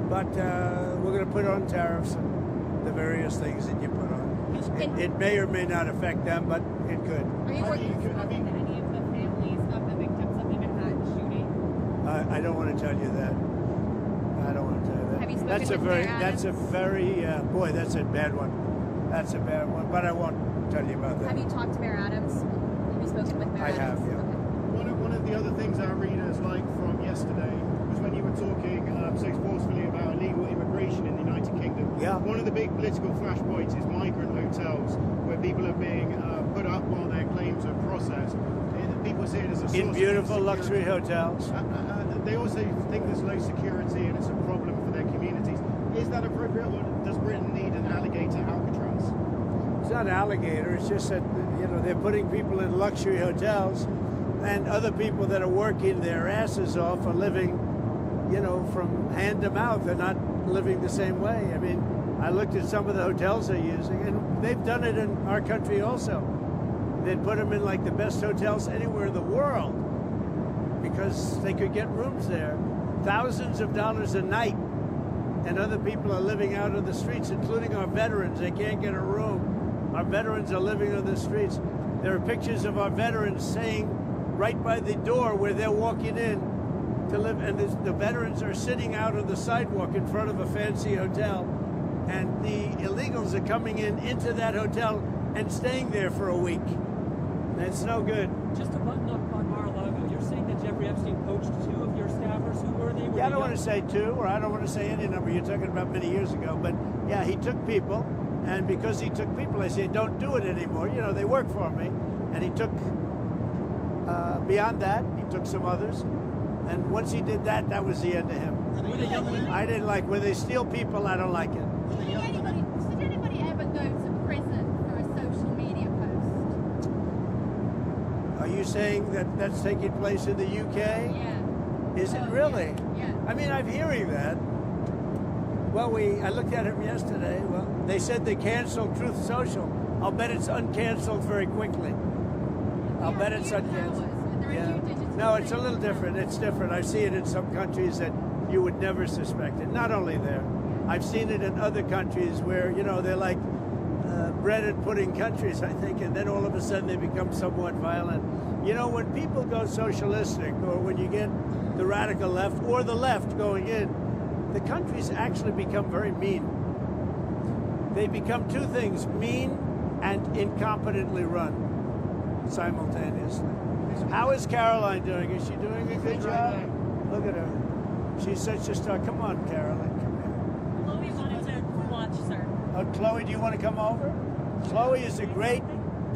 [SPEAKER 6] But we're going to put on tariffs and the various things that you put on. It may or may not affect them, but it could.
[SPEAKER 7] Are you working with any of the families of the victims of the Manhattan shooting?
[SPEAKER 6] I don't want to tell you that. I don't want to tell you that.
[SPEAKER 10] Have you spoken with Mayor Adams?
[SPEAKER 6] That's a very, boy, that's a bad one. That's a bad one, but I won't tell you about that.
[SPEAKER 10] Have you talked to Mayor Adams? Have you spoken with Mayor Adams?
[SPEAKER 6] I have, yeah.
[SPEAKER 10] Okay.
[SPEAKER 8] One of the other things our readers liked from yesterday was when you were talking so forcefully about illegal immigration in the United Kingdom.
[SPEAKER 6] Yeah.
[SPEAKER 8] One of the big political flashpoints is migrant hotels, where people are being put up while their claims are processed. People see it as a source
[SPEAKER 6] in beautiful luxury hotels.
[SPEAKER 8] They also think there's low security and it's a problem for their communities. Is that appropriate, or does Britain need an alligator Alcatraz?
[SPEAKER 6] It's not alligator. It's just that, you know, they're putting people in luxury hotels, and other people that are working their asses off are living, you know, from hand to mouth. They're not living the same way. I mean, I looked at some of the hotels they're using, and they've done it in our country also. They'd put them in like the best hotels anywhere in the world because they could get rooms there. Thousands of dollars a night, and other people are living out on the streets, including our veterans. They can't get a room. Our veterans are living on the streets. There are pictures of our veterans saying right by the door where they're walking in to live, and the veterans are sitting out on the sidewalk in front of a fancy hotel, and the illegals are coming into that hotel and staying there for a week. It's no good.
[SPEAKER 24] Just to button up on Mar-a-Lago, you're saying that Jeffrey Epstein poached 2 of your staffers. Who were they?
[SPEAKER 6] Yeah, I don't want to say 2, or I don't want to say any number. You're talking about many years ago. But yeah, he took people, and because he took people, I say, don't do it anymore. You know, they work for me. And he took, beyond that, he took some others. And once he did that, that was the end of him. I didn't like, when they steal people, I don't like it.
[SPEAKER 20] Should anybody ever go to prison for a social media post?
[SPEAKER 6] Are you saying that that's taking place in the UK?
[SPEAKER 20] Yeah.
[SPEAKER 6] Is it really?
[SPEAKER 20] Yeah.
[SPEAKER 6] I mean, I'm hearing that. Well, I looked at him yesterday. Well, they said they canceled Truth Social. I'll bet it's uncanceled very quickly. I'll bet it's uncanceled. Yeah. No, it's a little different. It's different. I see it in some countries that you would never suspect it. Not only there. I've seen it in other countries where, you know, they're like bread and pudding countries, I think, and then all of a sudden they become somewhat violent. You know, when people go socialistic, or when you get the radical left or the left going in, the countries actually become very mean. They become 2 things, mean and incompetently run simultaneously. How is Caroline doing? Is she doing a good job? Look at her. She's such a star. Come on, Caroline.
[SPEAKER 3] Chloe wanted to watch, sir.
[SPEAKER 6] Oh, Chloe, do you want to come over? Chloe is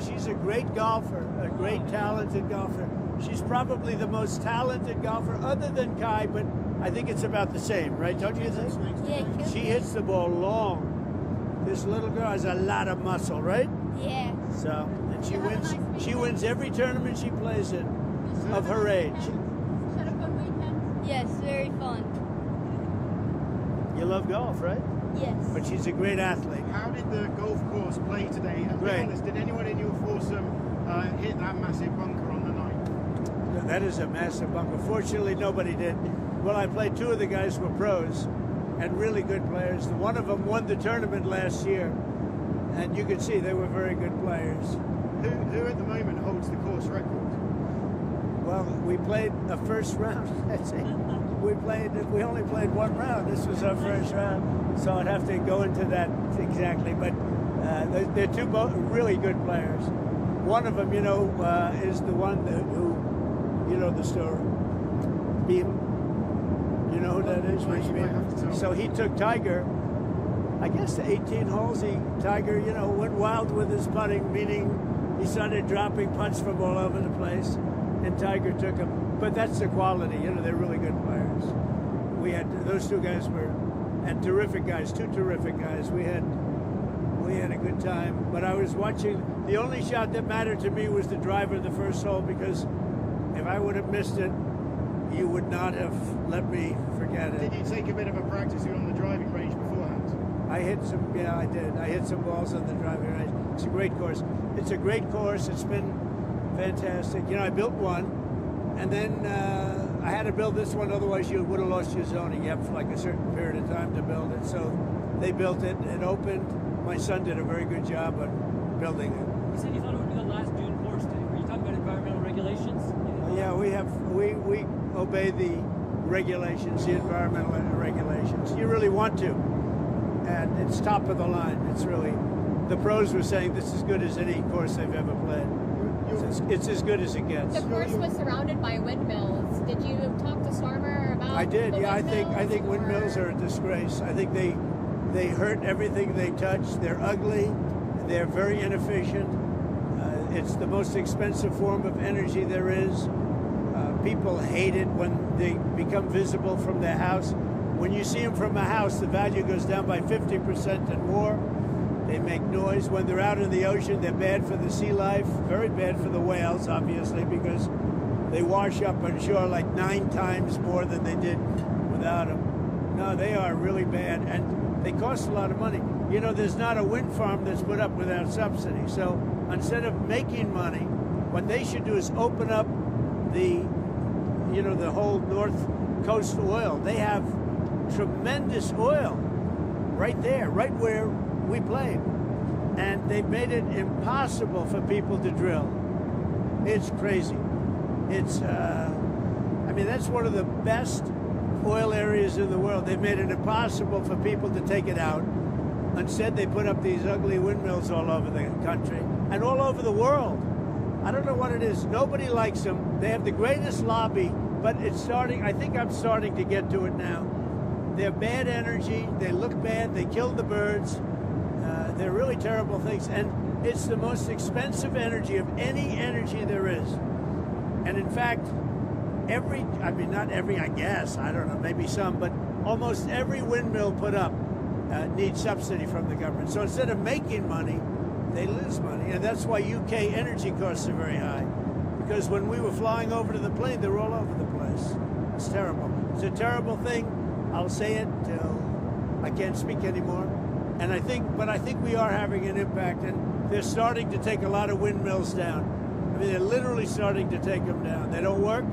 [SPEAKER 6] she's a great golfer, a great talented golfer. She's probably the most talented golfer other than Kai, but I think it's about the same, right? Don't you think?
[SPEAKER 10] Yeah.
[SPEAKER 6] She hits the ball long. This little girl has a lot of muscle, right?
[SPEAKER 10] Yeah.
[SPEAKER 6] So, and she wins every tournament she plays in of her age.
[SPEAKER 10] Yes, very fun.
[SPEAKER 6] You love golf, right?
[SPEAKER 10] Yes.
[SPEAKER 6] But she's a great athlete.
[SPEAKER 8] How did the golf course play today? And be honest, did anyone in your foursome hit that massive bunker on the night?
[SPEAKER 6] That is a massive bunker. Fortunately, nobody did. Well, I played 2 of the guys who were pros and really good players. One of them won the tournament last year, and you can see they were very good players.
[SPEAKER 8] Who at the moment holds the course record?
[SPEAKER 6] Well, we played a first round. That's it. We only played 1 round. This was our first round, so I'd have to go into that exactly. But they're 2 really good players. One of them, you know, is the one who, you know the story. Beam. You know who that is? So he took Tiger. I guess the 18 holes. Tiger, you know, went wild with his putting, meaning he started dropping putts from all over the place, and Tiger took him. But that's the quality, you know, they're really good players. We had, those 2 guys were, and terrific guys, 2 terrific guys. We had a good time, but I was watching, the only shot that mattered to me was the driver of the first hole, because if I would have missed it, you would not have let me forget it.
[SPEAKER 8] Did you take a bit of a practice on the driving range beforehand?
[SPEAKER 6] I hit some, yeah, I did. I hit some balls on the driving range. It's a great course. It's a great course. It's been fantastic. You know, I built one, and then I had to build this one, otherwise you would have lost your zoning. You have for like a certain period of time to build it. So they built it, it opened. My son did a very good job on building it.
[SPEAKER 24] You said you thought it would be the last dune course day. Were you talking about environmental regulations?
[SPEAKER 6] Yeah, we obey the regulations, the environmental regulations. You really want to. And it's top of the line. It's really, the pros were saying this is as good as any course they've ever played. It's as good as it gets.
[SPEAKER 10] The course was surrounded by windmills. Did you talk to Stormer about?
[SPEAKER 6] I did. Yeah, I think windmills are a disgrace. I think they hurt everything they touch. They're ugly. They're very inefficient. It's the most expensive form of energy there is. People hate it when they become visible from their house. When you see them from a house, the value goes down by 50% and more. They make noise. When they're out in the ocean, they're bad for the sea life, very bad for the whales, obviously, because they wash up on shore like 9 times more than they did without them. No, they are really bad, and they cost a lot of money. You know, there's not a wind farm that's put up without subsidy. So instead of making money, what they should do is open up the whole North Coast oil. They have tremendous oil right there, right where we play. And they've made it impossible for people to drill. It's crazy. It's, I mean, that's one of the best oil areas in the world. They've made it impossible for people to take it out. Instead, they put up these ugly windmills all over the country and all over the world. I don't know what it is. Nobody likes them. They have the greatest lobby, but it's starting, I think I'm starting to get to it now. They're bad energy. They look bad. They kill the birds. They're really terrible things. And it's the most expensive energy of any energy there is. And in fact, not every, I guess, I don't know, maybe some, but almost every windmill put up needs subsidy from the government. So instead of making money, they lose money. And that's why UK energy costs are very high. Because when we were flying over to the plane, they were all over the place. It's terrible. It's a terrible thing. I'll say it till I can't speak anymore. And I think we are having an impact, and they're starting to take a lot of windmills down. I mean, they're literally starting to take them down. They don't work,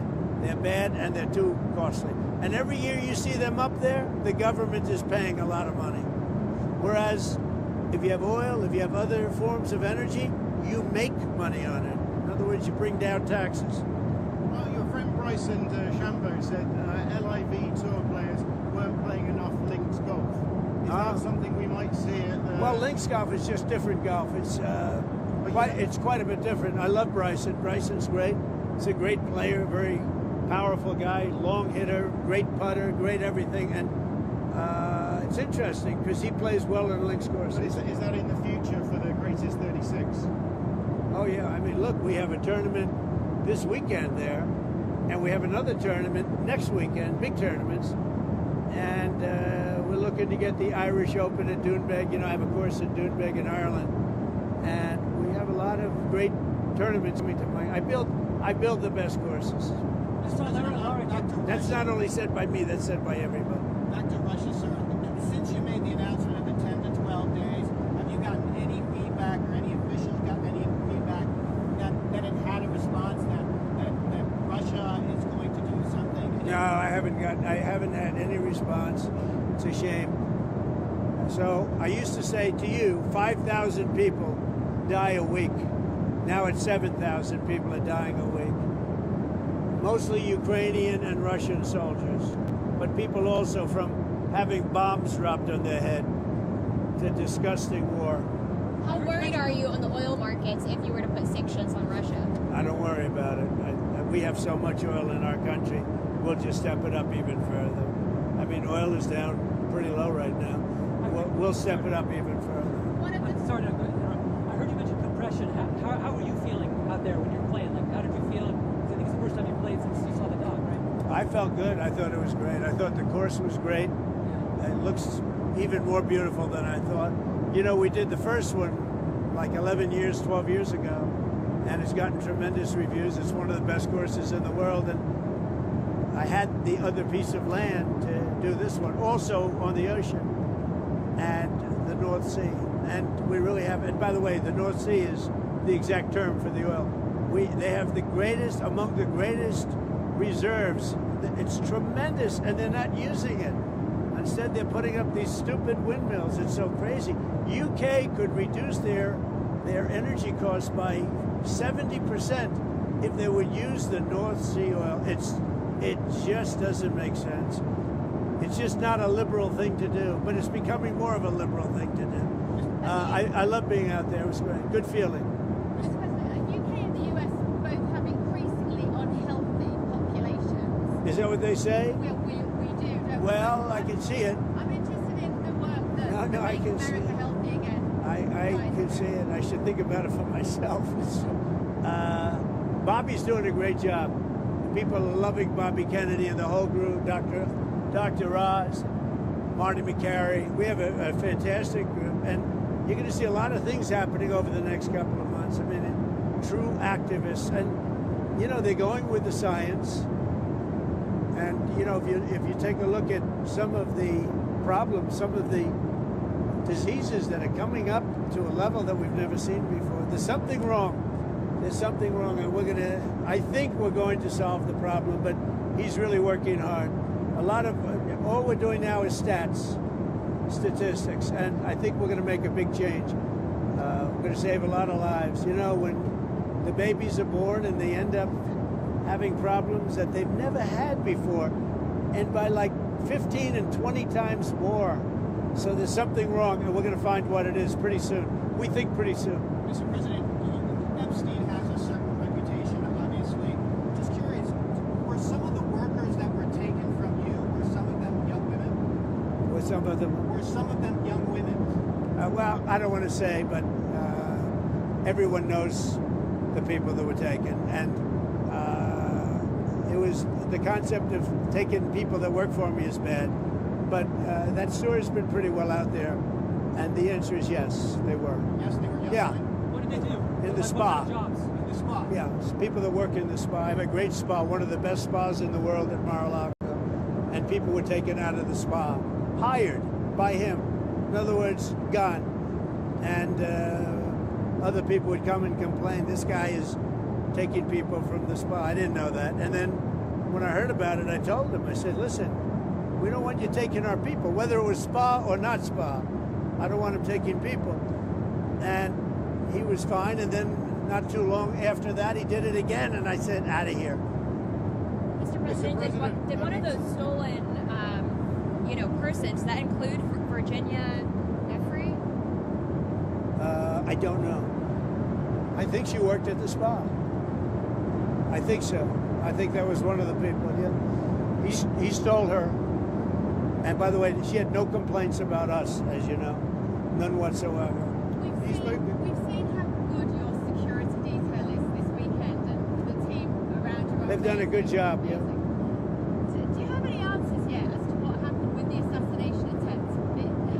[SPEAKER 6] they're bad, and they're too costly. And every year you see them up there, the government is paying a lot of money. Whereas if you have oil, if you have other forms of energy, you make money on it. In other words, you bring down taxes.
[SPEAKER 8] Well, your friend Bryson DeChambeau said LIV tour players weren't playing enough links golf. Is that something we might see at the...
[SPEAKER 6] Well, links golf is just different golf. It's quite a bit different. I love Bryson. Bryson's great. He's a great player, very powerful guy, long hitter, great putter, great everything. And it's interesting because he plays well in links courses.
[SPEAKER 8] Is that in the future for the greatest 36?
[SPEAKER 6] Oh, yeah. I mean, look, we have a tournament this weekend there, and we have another tournament next weekend, big tournaments. And we're looking to get the Irish Open at Doonbeg. You know, I have a course at Doonbeg in Ireland. And we have a lot of great tournaments. I build the best courses. That's not only said by me, that's said by everybody.
[SPEAKER 11] Back to Russia, sir. Since you made the announcement of the 10 to 12 days, have you gotten any feedback or any officials gotten any feedback that it had a response that Russia is going to do something?
[SPEAKER 6] No, I haven't had any response. It's a shame. So I used to say to you, 5,000 people die a week. Now it's 7,000 people are dying a week. Mostly Ukrainian and Russian soldiers, but people also from having bombs dropped on their head. It's a disgusting war.
[SPEAKER 10] How worried are you on the oil markets if you were to put sanctions on Russia?
[SPEAKER 6] I don't worry about it. We have so much oil in our country, we'll just step it up even further. I mean, oil is down pretty low right now. We'll step it up even further.
[SPEAKER 24] Sorry to interrupt. I heard you mention compression. How were you feeling out there when you were playing? Like, how did you feel? Because I think it's the first time you played since you saw the dog, right?
[SPEAKER 6] I felt good. I thought it was great. I thought the course was great. It looks even more beautiful than I thought. You know, we did the first one like 11 years, 12 years ago, and it's gotten tremendous reviews. It's one of the best courses in the world, and I had the other piece of land to do this one, also on the ocean and the North Sea. And we really have, and by the way, the North Sea is the exact term for the oil. They have the greatest, among the greatest reserves. It's tremendous, and they're not using it. Instead, they're putting up these stupid windmills. It's so crazy. UK could reduce their energy costs by 70% if they would use the North Sea oil. It just doesn't make sense. It's just not a liberal thing to do, but it's becoming more of a liberal thing to do. I love being out there. It was great. Good feeling.
[SPEAKER 20] Mr. President, UK and the US both have increasingly unhealthy populations.
[SPEAKER 6] Is that what they say?
[SPEAKER 20] We do, don't we?
[SPEAKER 6] Well, I can see it.
[SPEAKER 20] I'm interested in the work that
[SPEAKER 6] No, I
[SPEAKER 20] makes
[SPEAKER 6] can see
[SPEAKER 20] America
[SPEAKER 6] it.
[SPEAKER 20] healthy again.
[SPEAKER 6] I can see it. I should think about it for myself. Bobby's doing a great job. People are loving Bobby Kennedy and the whole group, Dr. Dr. Ross, Marty McCary. We have a fantastic group, and you're going to see a lot of things happening over the next couple of months. I mean, true activists, and you know, they're going with the science. And you know, if you take a look at some of the problems, some of the diseases that are coming up to a level that we've never seen before, there's something wrong. There's something wrong, and I think we're going to solve the problem, but he's really working hard. A lot of, all we're doing now is statistics, and I think we're going to make a big change. We're going to save a lot of lives. You know, when the babies are born and they end up having problems that they've never had before, and by like 15 and 20 times more. So there's something wrong, and we're going to find what it is pretty soon. We think pretty soon.
[SPEAKER 11] Mr. President, Epstein has a certain reputation, obviously. Just curious, were some of the workers that were taken from you, were some of them young women?
[SPEAKER 6] Were some of them?
[SPEAKER 11] Were some of them young women?
[SPEAKER 6] Well, I don't want to say, but everyone knows the people that were taken, and it was the concept of taking people that work for me is bad, but that story's been pretty well out there, and the answer is yes, they were.
[SPEAKER 11] Yes, they were young
[SPEAKER 6] Yeah.
[SPEAKER 11] women.
[SPEAKER 24] What did they do?
[SPEAKER 6] In the spa.
[SPEAKER 24] What kind of jobs?
[SPEAKER 11] In the spa.
[SPEAKER 6] Yeah, it's people that work in the spa. I have a great spa, one of the best spas in the world at Mar-a-Lago, and people were taken out of the spa, hired by him. In other words, gone. And other people would come and complain, this guy is taking people from the spa. I didn't know that. And then when I heard about it, I told him, I said, listen, we don't want you taking our people, whether it was spa or not spa. I don't want him taking people. And he was fine, and then not too long after that, he did it again, and I said, out of here.
[SPEAKER 10] Mr. President, did one of those stolen, persons, that include Virginia Nefri?
[SPEAKER 6] I don't know. I think she worked at the spa. I think so. I think that was one of the people, yeah. He stole her. And by the way, she had no complaints about us, as you know. None whatsoever.
[SPEAKER 20] We've seen how good your security detail is this weekend, and the team around you.
[SPEAKER 6] They've done a good job, yeah.
[SPEAKER 20] Do you have any answers yet as to what happened with the assassination attempt?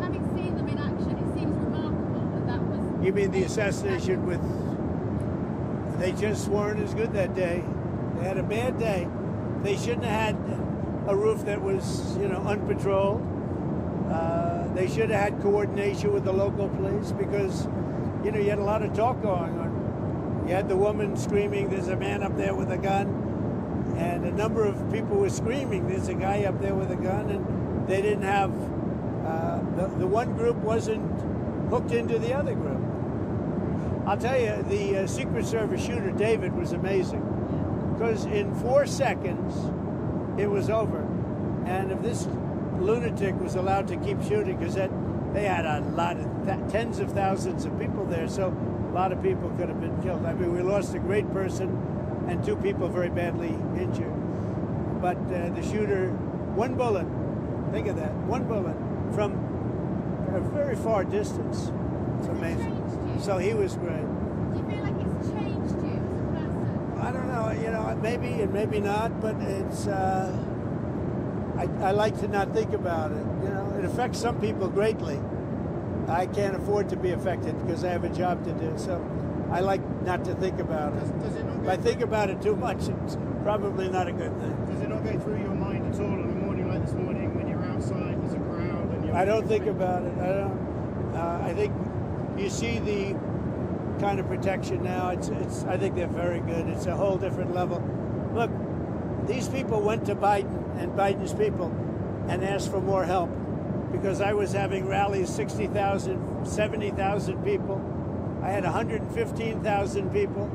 [SPEAKER 20] Having seen them in action, it seems remarkable that was...
[SPEAKER 6] You mean the assassination with... They just weren't as good that day. They had a bad day. They shouldn't have had a roof that was, unpatrolled. They should have had coordination with the local police because, you had a lot of talk going on. You had the woman screaming, there's a man up there with a gun. And a number of people were screaming, there's a guy up there with a gun. And they didn't have, the one group wasn't hooked into the other group. I'll tell you, the Secret Service shooter, David, was amazing. Because in 4 seconds, it was over. And if this lunatic was allowed to keep shooting, because they had a lot of tens of thousands of people there, so a lot of people could have been killed. I mean, we lost a great person and 2 people very badly injured. But the shooter, 1 bullet, think of that, 1 bullet from a very far distance. It's amazing. So he was great.
[SPEAKER 20] Do you feel like it's changed you as a person?
[SPEAKER 6] I don't know, maybe and maybe not, but it's, I like to not think about it. It affects some people greatly. I can't afford to be affected because I have a job to do, so I like not to think about it. If I think about it too much, it's probably not a good thing.
[SPEAKER 8] Does it not go through your mind at all on a morning like this morning when you're outside, there's a crowd, and you're...
[SPEAKER 6] I don't think about it. I don't. I think you see the kind of protection now. I think they're very good. It's a whole different level. Look, these people went to Biden and Biden's people and asked for more help because I was having rallies, 60,000, 70,000 people. I had 115,000 people,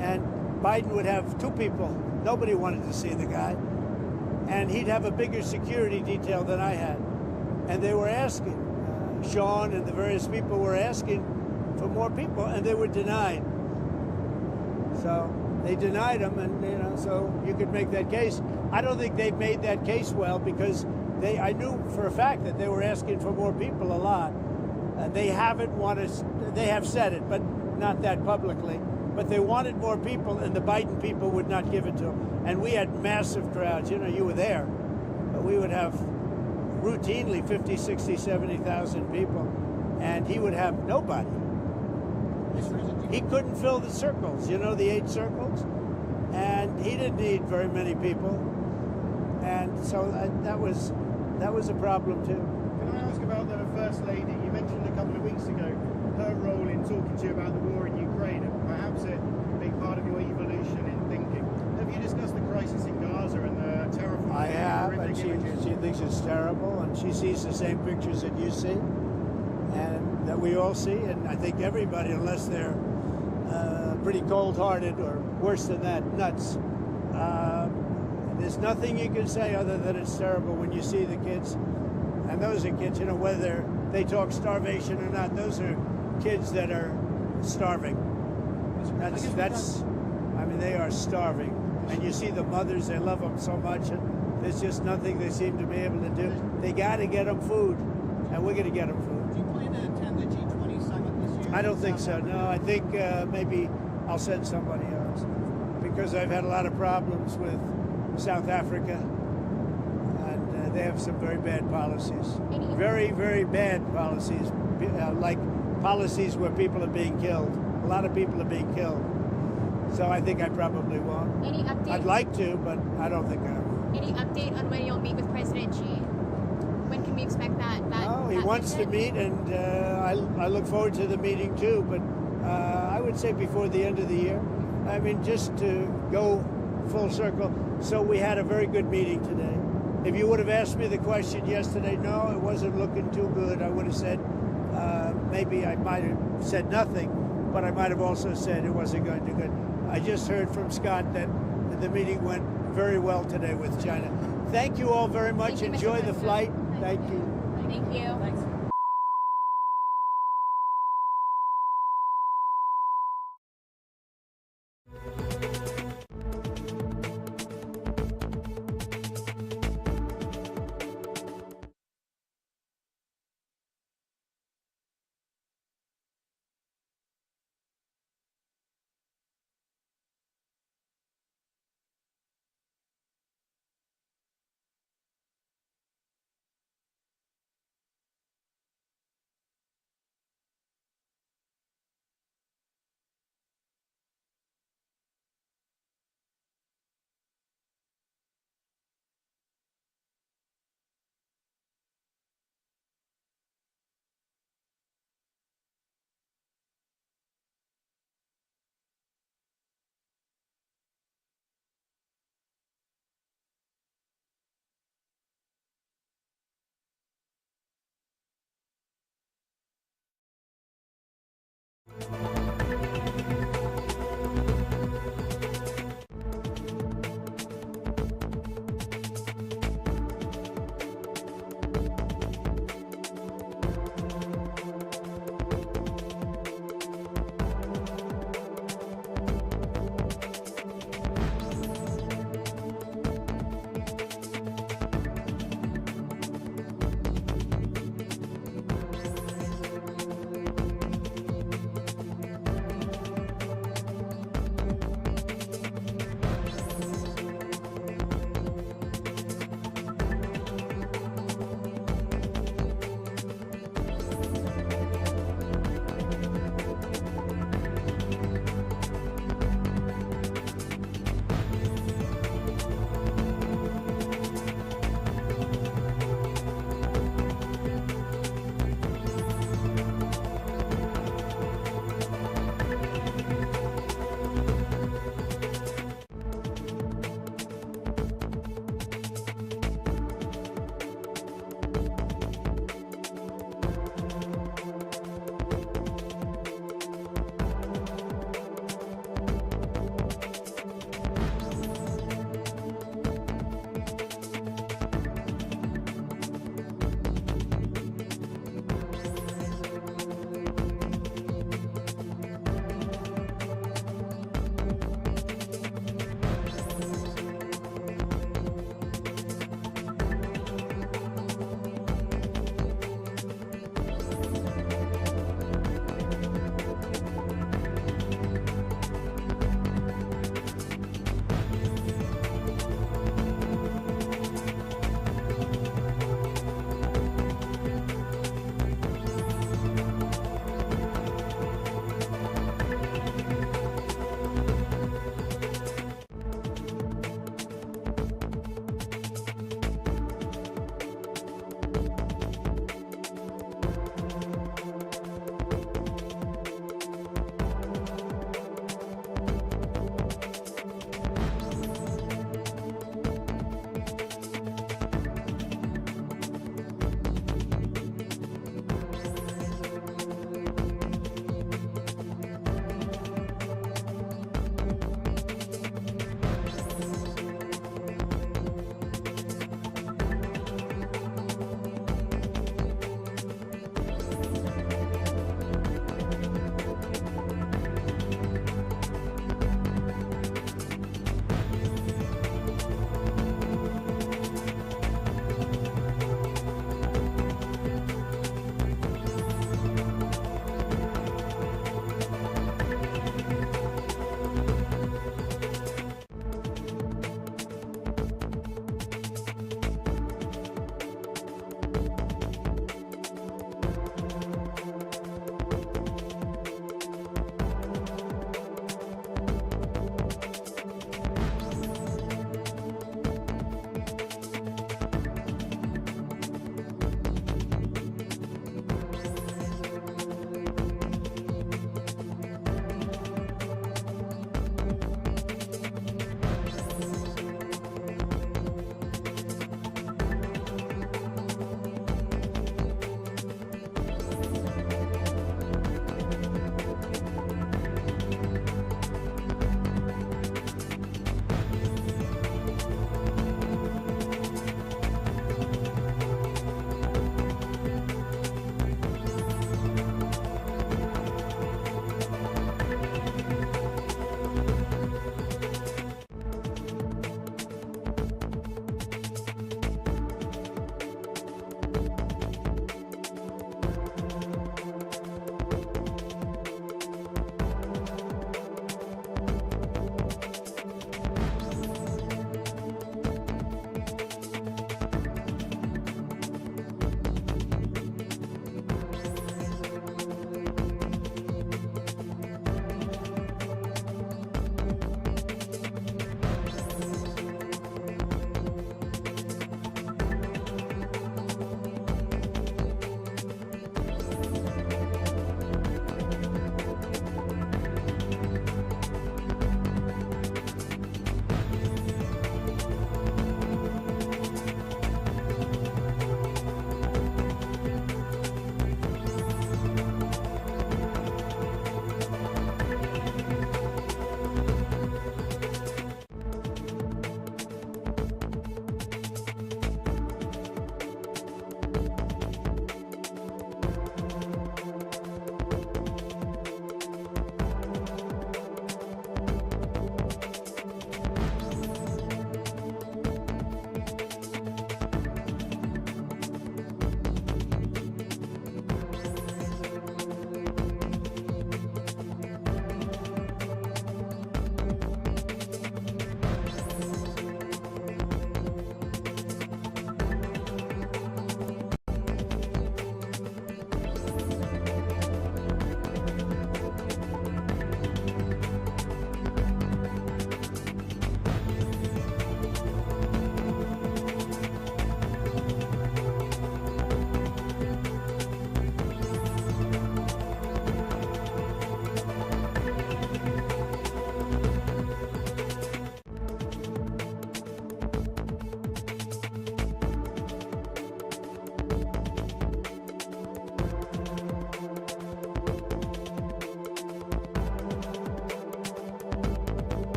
[SPEAKER 6] and Biden would have 2 people. Nobody wanted to see the guy. And he'd have a bigger security detail than I had. And they were asking, Sean and the various people were asking for more people, and they were denied. So they denied them, and so you could make that case. I don't think they've made that case well because I knew for a fact that they were asking for more people a lot. They have said it, but not that publicly. But they wanted more people, and the Biden people would not give it to them. And we had massive crowds. You were there. we would have routinely 50, 60, 70,000 people, and he would have nobody. He couldn't fill the circles, you know, the 8 circles, and he didn't need very many people, and so that was a problem too.
[SPEAKER 8] Can I ask about the First Lady? You mentioned a couple of weeks ago her role in talking to you about the war in Ukraine, and perhaps a big part of your evolution in thinking. Have you discussed the crisis in Gaza and the terrifying?
[SPEAKER 6] I have, and she thinks it's terrible, and she sees the same pictures that you see, and that we all see, and I think everybody, unless they're pretty cold-hearted or worse than that, nuts. There's nothing you can say other than it's terrible when you see the kids, and those are kids, you know, whether they talk starvation or not, those are kids that are starving. That's I mean, they are starving, and you see the mothers, they love them so much, and there's just nothing they seem to be able to do. They got to get them food, and we're going to get them food.
[SPEAKER 11] Do you plan to attend the G20 summit this year?
[SPEAKER 6] I don't think so, no. I think maybe I'll send somebody else, because I've had a lot of problems with South Africa, and they have some very bad policies. Very, very bad policies, like policies where people are being killed. A lot of people are being killed. So I think I probably won't.
[SPEAKER 10] Any update?
[SPEAKER 6] I'd like to, but I don't think I will.
[SPEAKER 10] Any update on when you'll meet with President Xi? When can we expect that?
[SPEAKER 6] Oh, he wants to meet, and I look forward to the meeting too, but I would say before the end of the year. I mean, just to go full circle. So we had a very good meeting today. If you would have asked me the question yesterday, no, it wasn't looking too good, I would have said, maybe I might have said nothing, but I might have also said it wasn't going too good. I just heard from Scott that the meeting went very well today with China. Thank you all very much. Enjoy the flight. Thank you.
[SPEAKER 10] Thank you. Thanks.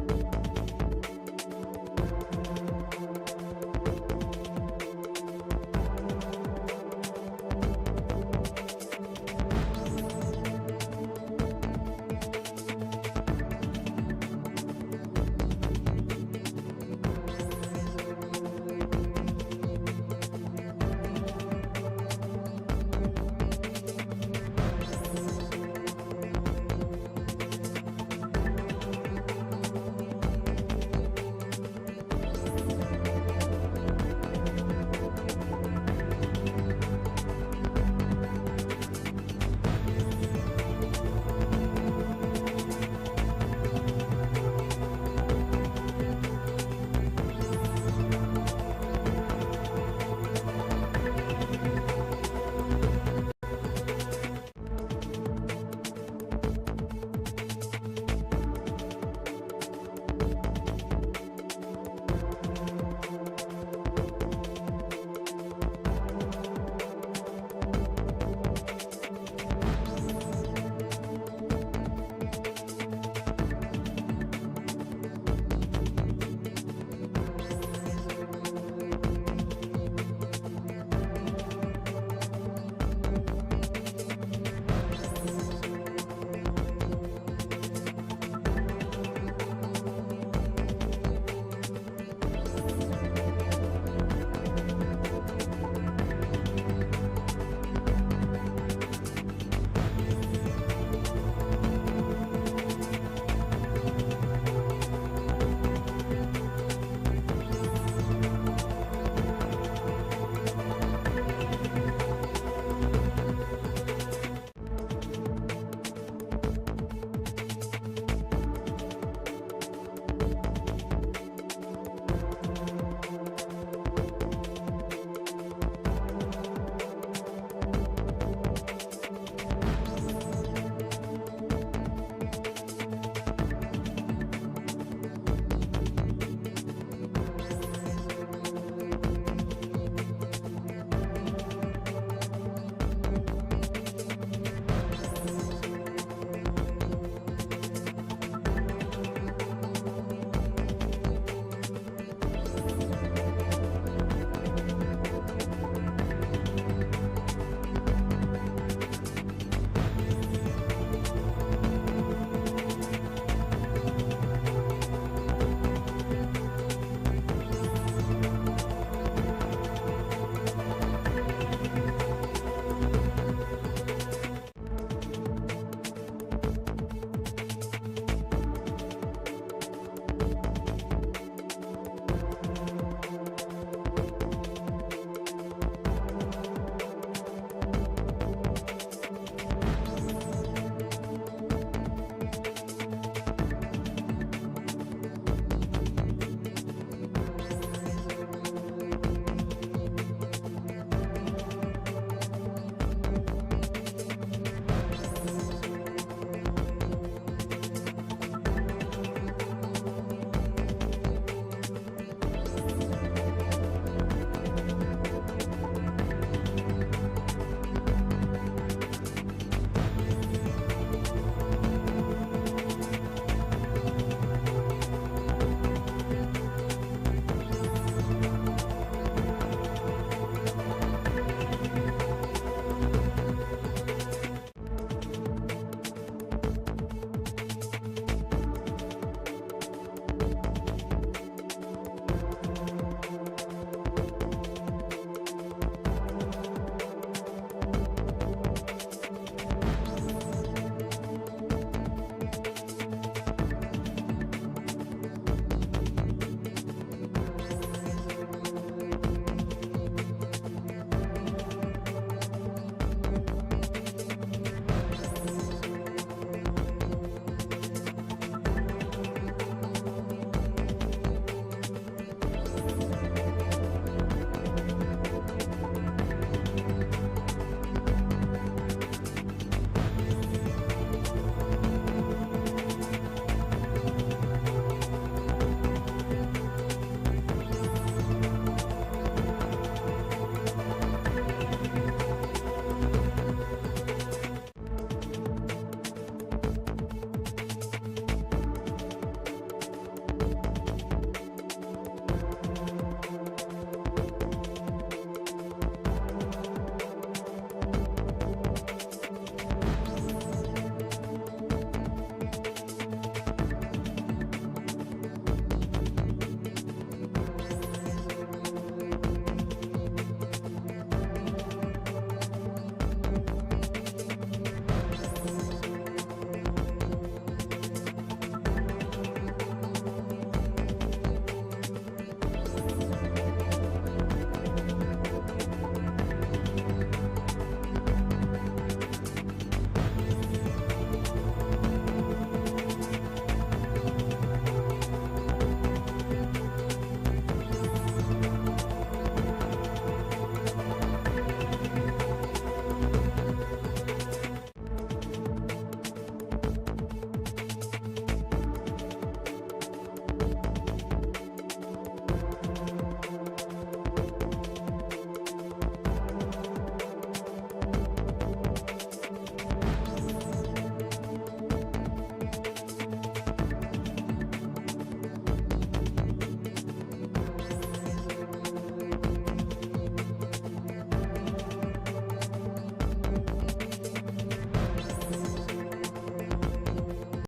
[SPEAKER 6] Thank you.